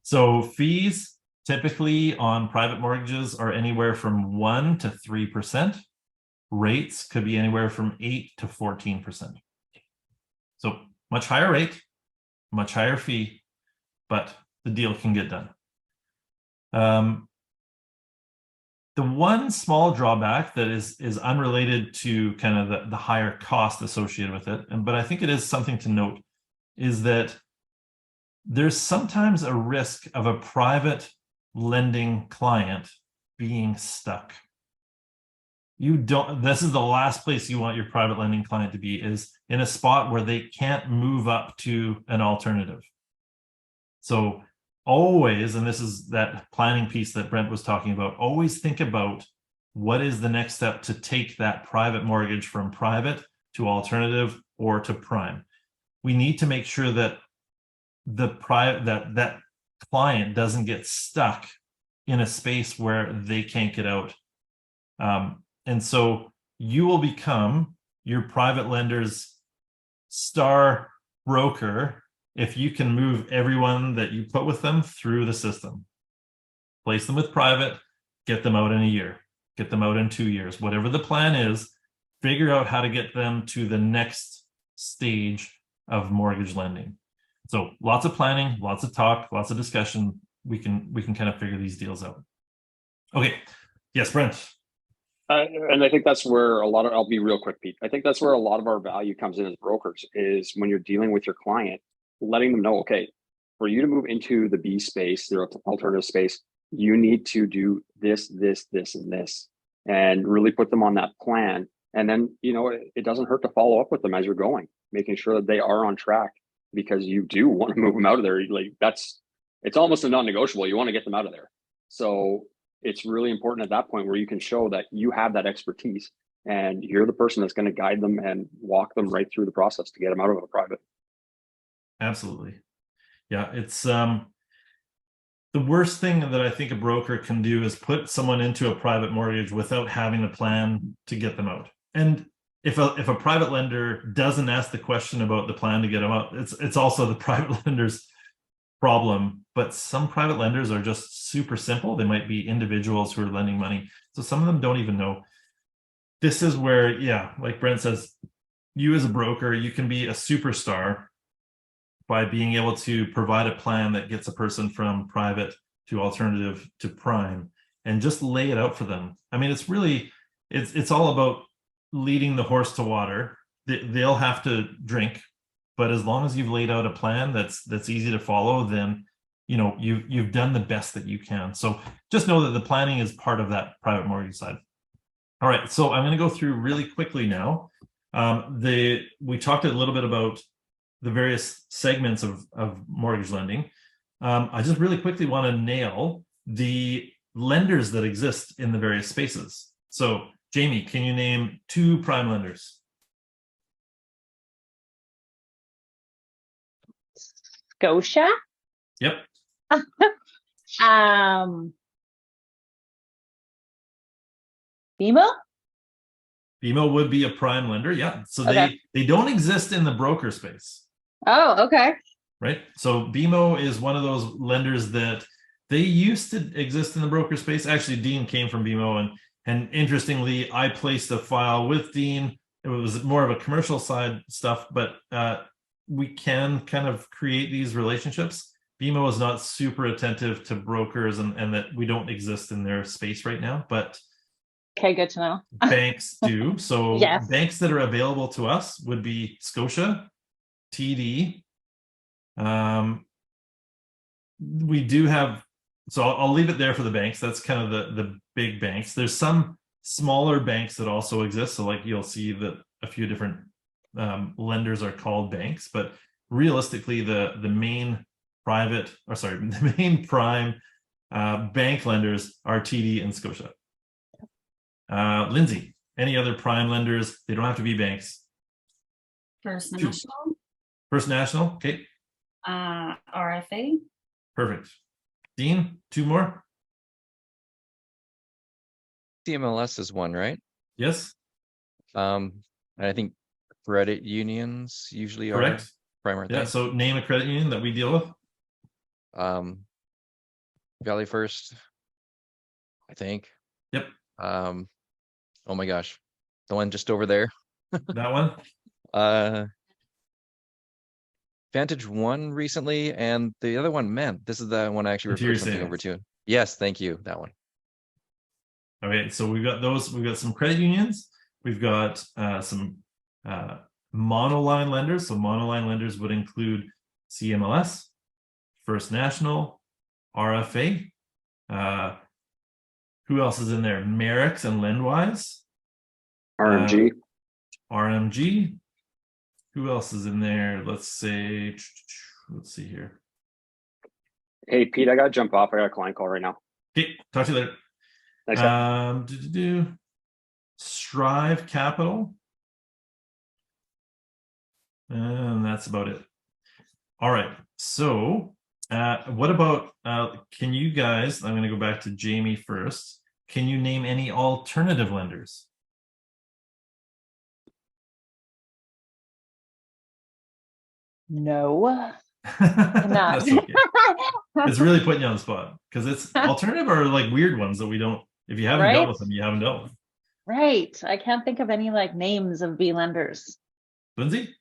So fees typically on private mortgages are anywhere from 1% to 3%. Rates could be anywhere from 8% to 14%. So much higher rate, much higher fee, but the deal can get done. The one small drawback that is unrelated to kind of the higher cost associated with it, but I think it is something to note, is that there's sometimes a risk of a private lending client being stuck. This is the last place you want your private lending client to be, is in a spot where they can't move up to an alternative. So always, and this is that planning piece that Brent was talking about, always think about what is the next step to take that private mortgage from private to alternative or to prime. We need to make sure that that client doesn't get stuck in a space where they can't get out. And so you will become your private lender's star broker if you can move everyone that you put with them through the system. Place them with private, get them out in a year, get them out in 2 years, whatever the plan is, figure out how to get them to the next stage of mortgage lending. So lots of planning, lots of talk, lots of discussion. We can kind of figure these deals out. Okay. Yes, Brent. And I think that's where I'll be real quick, Pete. I think that's where a lot of our value comes in as brokers, is when you're dealing with your client, letting them know, okay, for you to move into the B space, the alternative space, you need to do this, this, this, and this, and really put them on that plan. And then, it doesn't hurt to follow up with them as you're going, making sure that they are on track, because you do want to move them out of there. It's almost a non-negotiable. You want to get them out of there. So it's really important at that point where you can show that you have that expertise and you're the person that's going to guide them and walk them right through the process to get them out of a private. Absolutely. Yeah, it's the worst thing that I think a broker can do is put someone into a private mortgage without having a plan to get them out. And if a private lender doesn't ask the question about the plan to get them out, it's also the private lender's problem. But some private lenders are just super simple. They might be individuals who are lending money, so some of them don't even know. This is where, yeah, like Brent says, you as a broker, you can be a superstar by being able to provide a plan that gets a person from private to alternative to prime, and just lay it out for them. I mean, it's all about leading the horse to water. They'll have to drink, but as long as you've laid out a plan that's easy to follow, then you've done the best that you can. So just know that the planning is part of that private mortgage side. All right, so I'm going to go through really quickly now. We talked a little bit about the various segments of mortgage lending. I just really quickly want to nail the lenders that exist in the various spaces. So, Jamie, can you name 2 prime lenders? Scotia. Yep. BMO. BMO would be a prime lender. Yeah. So Okay. they don't exist in the broker space, Oh, okay. right? So BMO is one of those lenders that they used to exist in the broker space. Actually, Dean came from BMO, and interestingly, I placed a file with Dean. It was more of a commercial side stuff, but we can kind of create these relationships. BMO is not super attentive to brokers, and that we don't exist in their space right now, but Okay, good to know. banks do. So Yes. banks that are available to us would be Scotia, TD. We do have, so I'll leave it there for the banks. That's kind of the big banks. There's some smaller banks that also exist. So like you'll see that a few different lenders are called banks, but realistically the main private, or sorry, the main prime bank lenders are TD and Scotia. Lindsay, any other prime lenders? They don't have to be banks. First 2. National, First National, okay, RFA, perfect. Dean, 2 more? CMLS is one, right? Yes, And I think credit unions usually are correct. primary Yeah, thing. so name a credit union that we deal with. Valley First, I think. Yep. Oh my gosh, the one just over there. That one. Vantage One recently, and the other one, man, this is the one I actually Interior referred something over Savings. to. Yes, thank you, that one. Okay, so we've got those. We've got some credit unions. We've got some monoline lenders. So monoline lenders would include CMLS, First National, RFA. Who else is in there? Merix and Lendwise, RMG. RMG. Who else is in there? Let's see here. Hey, Pete, I got to jump off. I got a client call right now. Okay, talk to you later. Thanks. Strive Capital. And that's about it. All right. So what about, can you guys, I'm going to go back to Jamie first. Can you name any alternative lenders? No. That's okay. It's really putting you on the spot because it's alternative are like weird ones that we don't, if you haven't dealt Right? with them, you haven't dealt with. Right. I can't think of any like names of B lenders. Lindsay?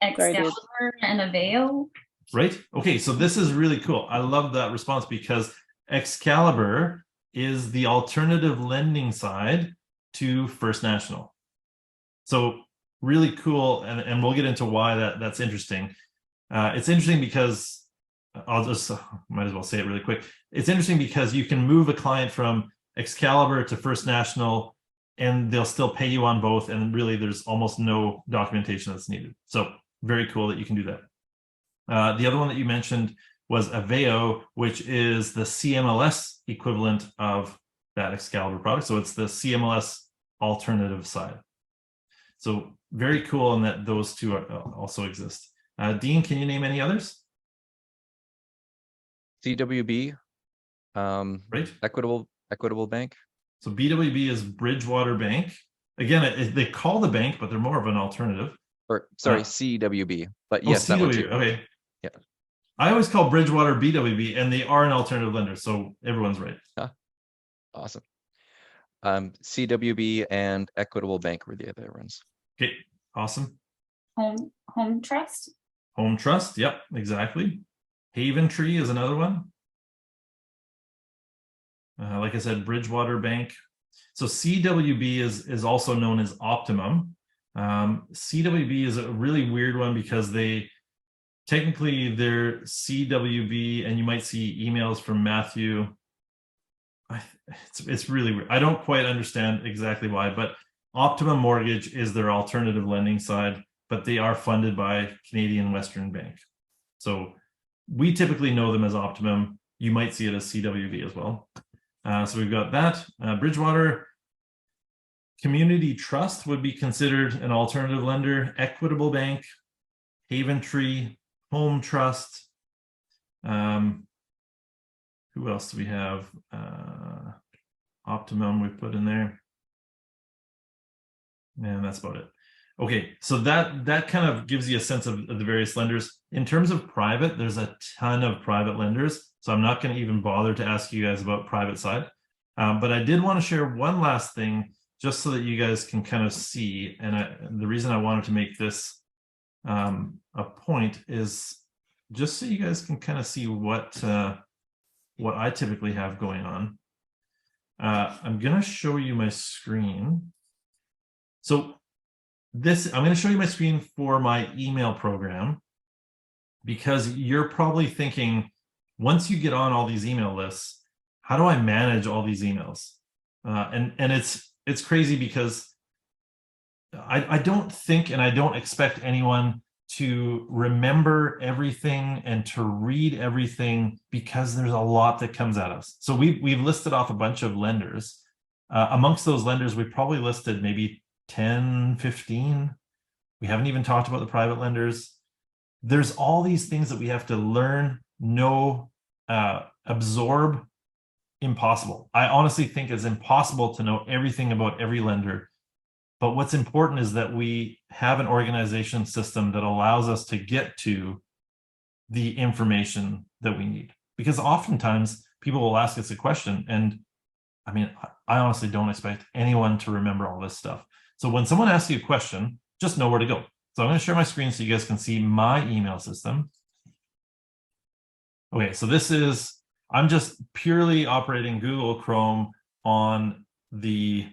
Sorry, dude. Excalibur, and Aveo. Right? Okay, so this is really cool. I love that response because Excalibur is the alternative lending side to First National. So really cool, and we'll get into why that's interesting. It's interesting because I'll just might as well say it really quick. It's interesting because you can move a client from Excalibur to First National and they'll still pay you on both, and really there's almost no documentation that's needed. So very cool that you can do that. The other one that you mentioned was Aveo, which is the CMLS equivalent of that Excalibur product. So it's the CMLS alternative side. So very cool in that those two also exist. Dean, can you name any others? CWB, Right. Equitable Bank. So BWB is Bridgewater Bank. Again, they call the bank, but they're more of an alternative. Or sorry, CWB. But Oh, yes, that one CWB. too. Okay. Yeah. I always call Bridgewater BWB, and they are an alternative lender, so everyone's right. Awesome. CWB and Equitable Bank were the other ones. Okay, awesome. Home Trust. Home Trust, yep, exactly. Haven Tree is another one. Like I said, Bridgewater Bank. So CWB is also known as Optimum. CWB is a really weird one because technically they're CWB, and you might see emails from Matthew. It's really weird. I don't quite understand exactly why, but Optimum Mortgage is their alternative lending side. but they are funded by Canadian Western Bank. So we typically know them as Optimum. You might see it as CWB as well. So we've got that. Bridgewater Community Trust would be considered an alternative lender. Equitable Bank, Haven Tree, Home Trust. Who else do we have? Optimum we put in there. And that's about it. Okay, so that kind of gives you a sense of the various lenders. In terms of private, there's a ton of private lenders. So I'm not going to even bother to ask you guys about private side. But I did want to share one last thing just so that you guys can kind of see. And the reason I wanted to make this a point is just so you guys can kind of see what I typically have going on. I'm going to show you my screen. So I'm going to show you my screen for my email program, because you're probably thinking, once you get on all these email lists, how do I manage all these emails? And it's crazy because I don't think, and I don't expect anyone to remember everything and to read everything, because there's a lot that comes at us. So we've listed off a bunch of lenders. Amongst those lenders, we probably listed maybe 10, 15. We haven't even talked about the private lenders. There's all these things that we have to learn, know, absorb. Impossible. I honestly think it's impossible to know everything about every lender. But what's important is that we have an organization system that allows us to get to the information that we need. Because oftentimes people will ask us a question, and I mean, I honestly don't expect anyone to remember all this stuff. So when someone asks you a question, just know where to go. So I'm going to share my screen so you guys can see my email system. Okay, so I'm just purely operating Google Chrome on the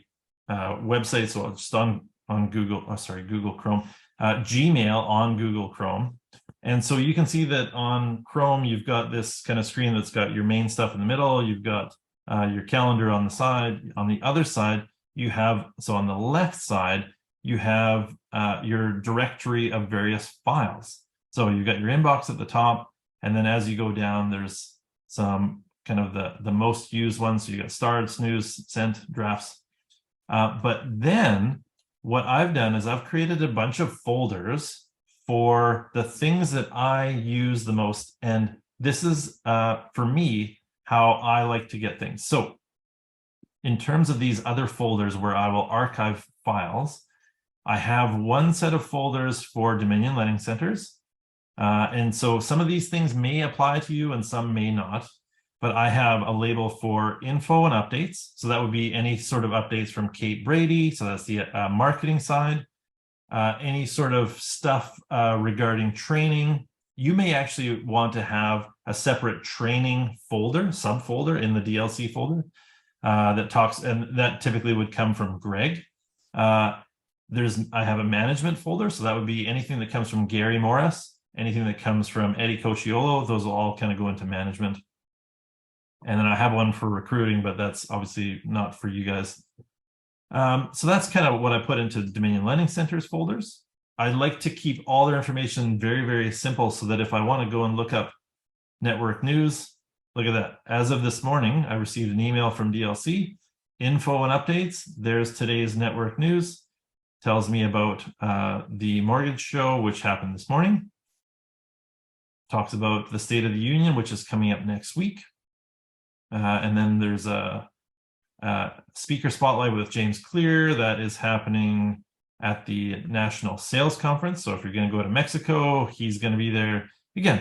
website. So just on Google, Google Chrome, Gmail on Google Chrome. And so you can see that on Chrome, you've got this kind of screen that's got your main stuff in the middle. You've got your calendar on the side. On the other side, you have, so on the left side, you have your directory of various files. So you've got your inbox at the top. And then as you go down, there's some kind of the most used ones. So you got starred, snooze, sent, drafts. But then what I've done is I've created a bunch of folders for the things that I use the most. And this is, for me, how I like to get things. So in terms of these other folders where I will archive files, I have one set of folders for Dominion Lending Centers. And so some of these things may apply to you and some may not, but I have a label for info and updates. So that would be any sort of updates from Kate Brady. So that's the marketing side. Any sort of stuff regarding training. You may actually want to have a separate training folder, subfolder in the DLC folder that talks, and that typically would come from Greg. I have a management folder. So that would be anything that comes from Gary Morris. Anything that comes from Eddie Cocciolo, those will all kind of go into management. And then I have one for recruiting, but that's obviously not for you guys. So that's kind of what I put into Dominion Lending Centers folders. I like to keep all their information very, very simple so that if I want to go and look up network news, look at that. As of this morning, I received an email from DLC, info and updates. There's today's network news. Tells me about the mortgage show, which happened this morning. Talks about the State of the Union, which is coming up next week. And then there's a speaker spotlight with James Clear that is happening at the National Sales Conference. So if you're going to go to Mexico, he's going to be there. Again,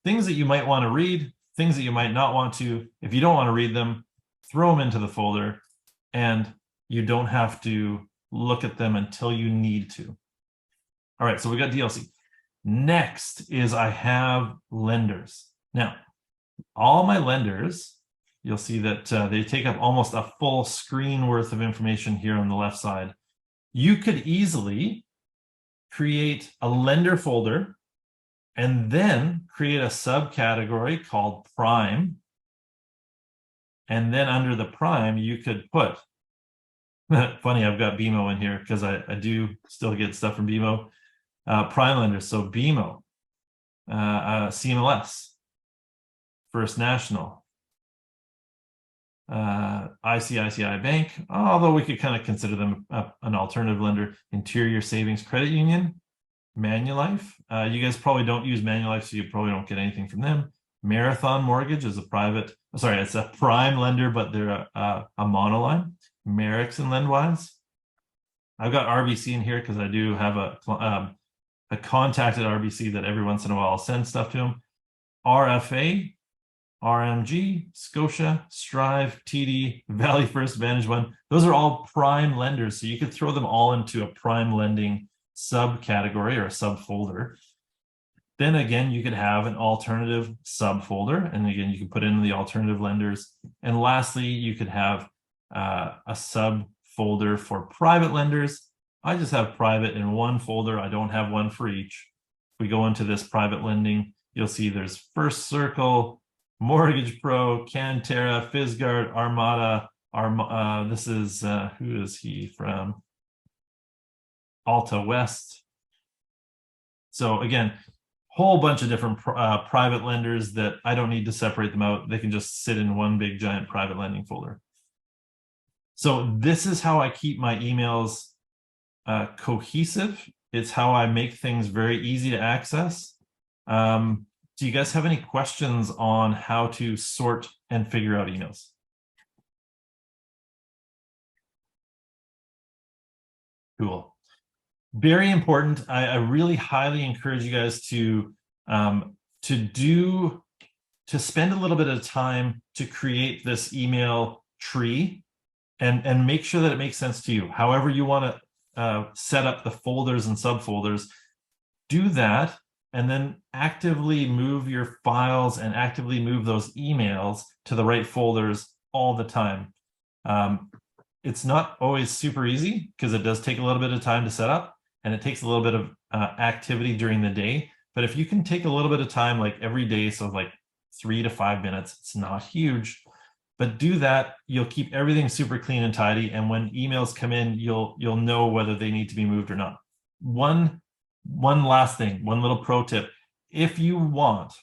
things that you might want to read, things that you might not want to. If you don't want to read them, throw them into the folder, and you don't have to look at them until you need to. All right, so we got DLC. Next is I have lenders. Now, all my lenders, you'll see that they take up almost a full screen worth of information here on the left side. You could easily create a lender folder and then create a subcategory called Prime. And then under the Prime, you could put, funny, I've got BMO in here because I do still get stuff from BMO. Prime lenders, so BMO, CMLS, First National, ICICI Bank, although we could kind of consider them an alternative lender. Interior Savings Credit Union, Manulife. You guys probably don't use Manulife, so you probably don't get anything from them. Marathon Mortgage is it's a prime lender, but they're a monoline. Merrick's and Lendwise. I've got RBC in here because I do have a contact at RBC that every once in a while I'll send stuff to them. RFA, RMG, Scotia, Strive, TD, Valley First, Vantage One. Those are all prime lenders, so you could throw them all into a prime lending subcategory or a subfolder. Then again, you could have an alternative subfolder, and again, you can put in the alternative lenders. And lastly, you could have a subfolder for private lenders. I just have private in one folder. I don't have one for each. If we go into this private lending, you'll see there's First Circle, Mortgage Pro, Cantera, Fisgard, Armada. This is who is he from? Alta West. So again, whole bunch of different private lenders that I don't need to separate them out. They can just sit in one big giant private lending folder. So this is how I keep my emails cohesive. It's how I make things very easy to access. Do you guys have any questions on how to sort and figure out emails? Cool. Very important. I really highly encourage you guys to spend a little bit of time to create this email tree and make sure that it makes sense to you. However you want to set up the folders and subfolders, do that, and then actively move your files and actively move those emails to the right folders all the time. It's not always super easy because it does take a little bit of time to set up, and it takes a little bit of activity during the day. But if you can take a little bit of time, like every day, so like 3 to 5 minutes, it's not huge, but do that. You'll keep everything super clean and tidy. And when emails come in, you'll know whether they need to be moved or not. One last thing, one little pro tip. If you want,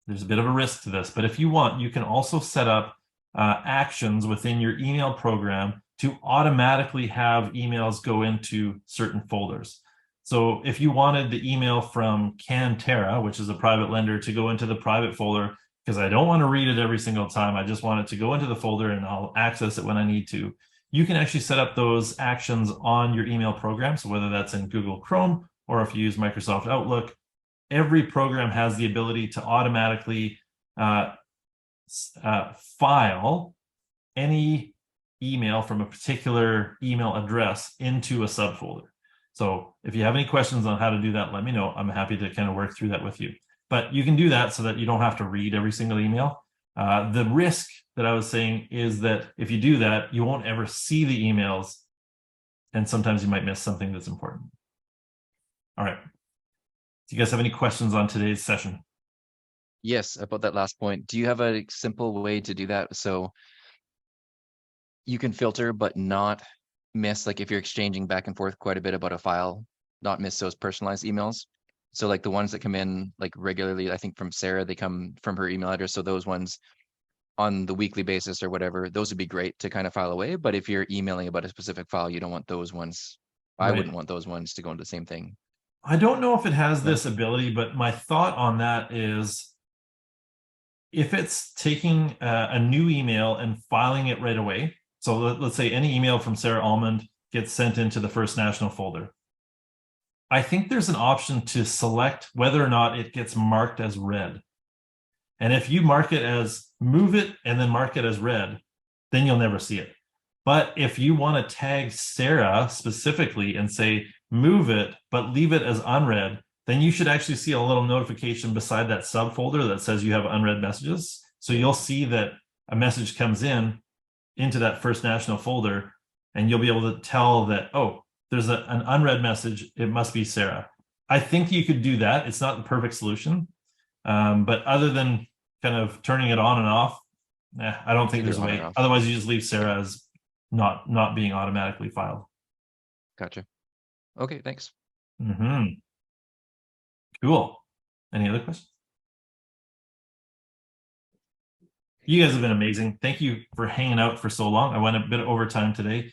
there's a bit of a risk to this, but if you want, you can also set up actions within your email program to automatically have emails go into certain folders. So if you wanted the email from Cantera, which is a private lender, to go into the private folder, because I don't want to read it every single time, I just want it to go into the folder and I'll access it when I need to, you can actually set up those actions on your email program. So whether that's in Google Chrome or if you use Microsoft Outlook, every program has the ability to automatically file any email from a particular email address into a subfolder. So if you have any questions on how to do that, let me know. I'm happy to kind of work through that with you. But you can do that so that you don't have to read every single email. The risk that I was saying is that if you do that, you won't ever see the emails, and sometimes you might miss something that's important. All right. Do you guys have any questions on today's session? Yes, about that last point. Do you have a simple way to do that? So you can filter, but not miss, like if you're exchanging back and forth quite a bit about a file, not miss those personalized emails. So like the ones that come in like regularly, I think from Sarah, they come from her email address. So those ones on the weekly basis or whatever, those would be great to kind of file away. But if you're emailing about a specific file, you don't want those ones. I wouldn't want those ones to go into the same thing. I don't know if it has this ability, but my thought on that is if it's taking a new email and filing it right away. So let's say any email from Sarah Almond gets sent into the First National folder. I think there's an option to select whether or not it gets marked as read. And if you mark it as move it and then mark it as read, then you'll never see it. But if you want to tag Sarah specifically and say move it, but leave it as unread, then you should actually see a little notification beside that subfolder that says you have unread messages. So you'll see that a message comes in into that First National folder, and you'll be able to tell that, oh, there's an unread message. It must be Sarah. I think you could do that. It's not the perfect solution. But other than kind of turning it on and off, I don't think there's a way. Otherwise, you just leave Sarah as not being automatically filed. Gotcha. Okay, thanks. Cool. Any other questions? You guys have been amazing. Thank you for hanging out for so long. I went a bit over time today.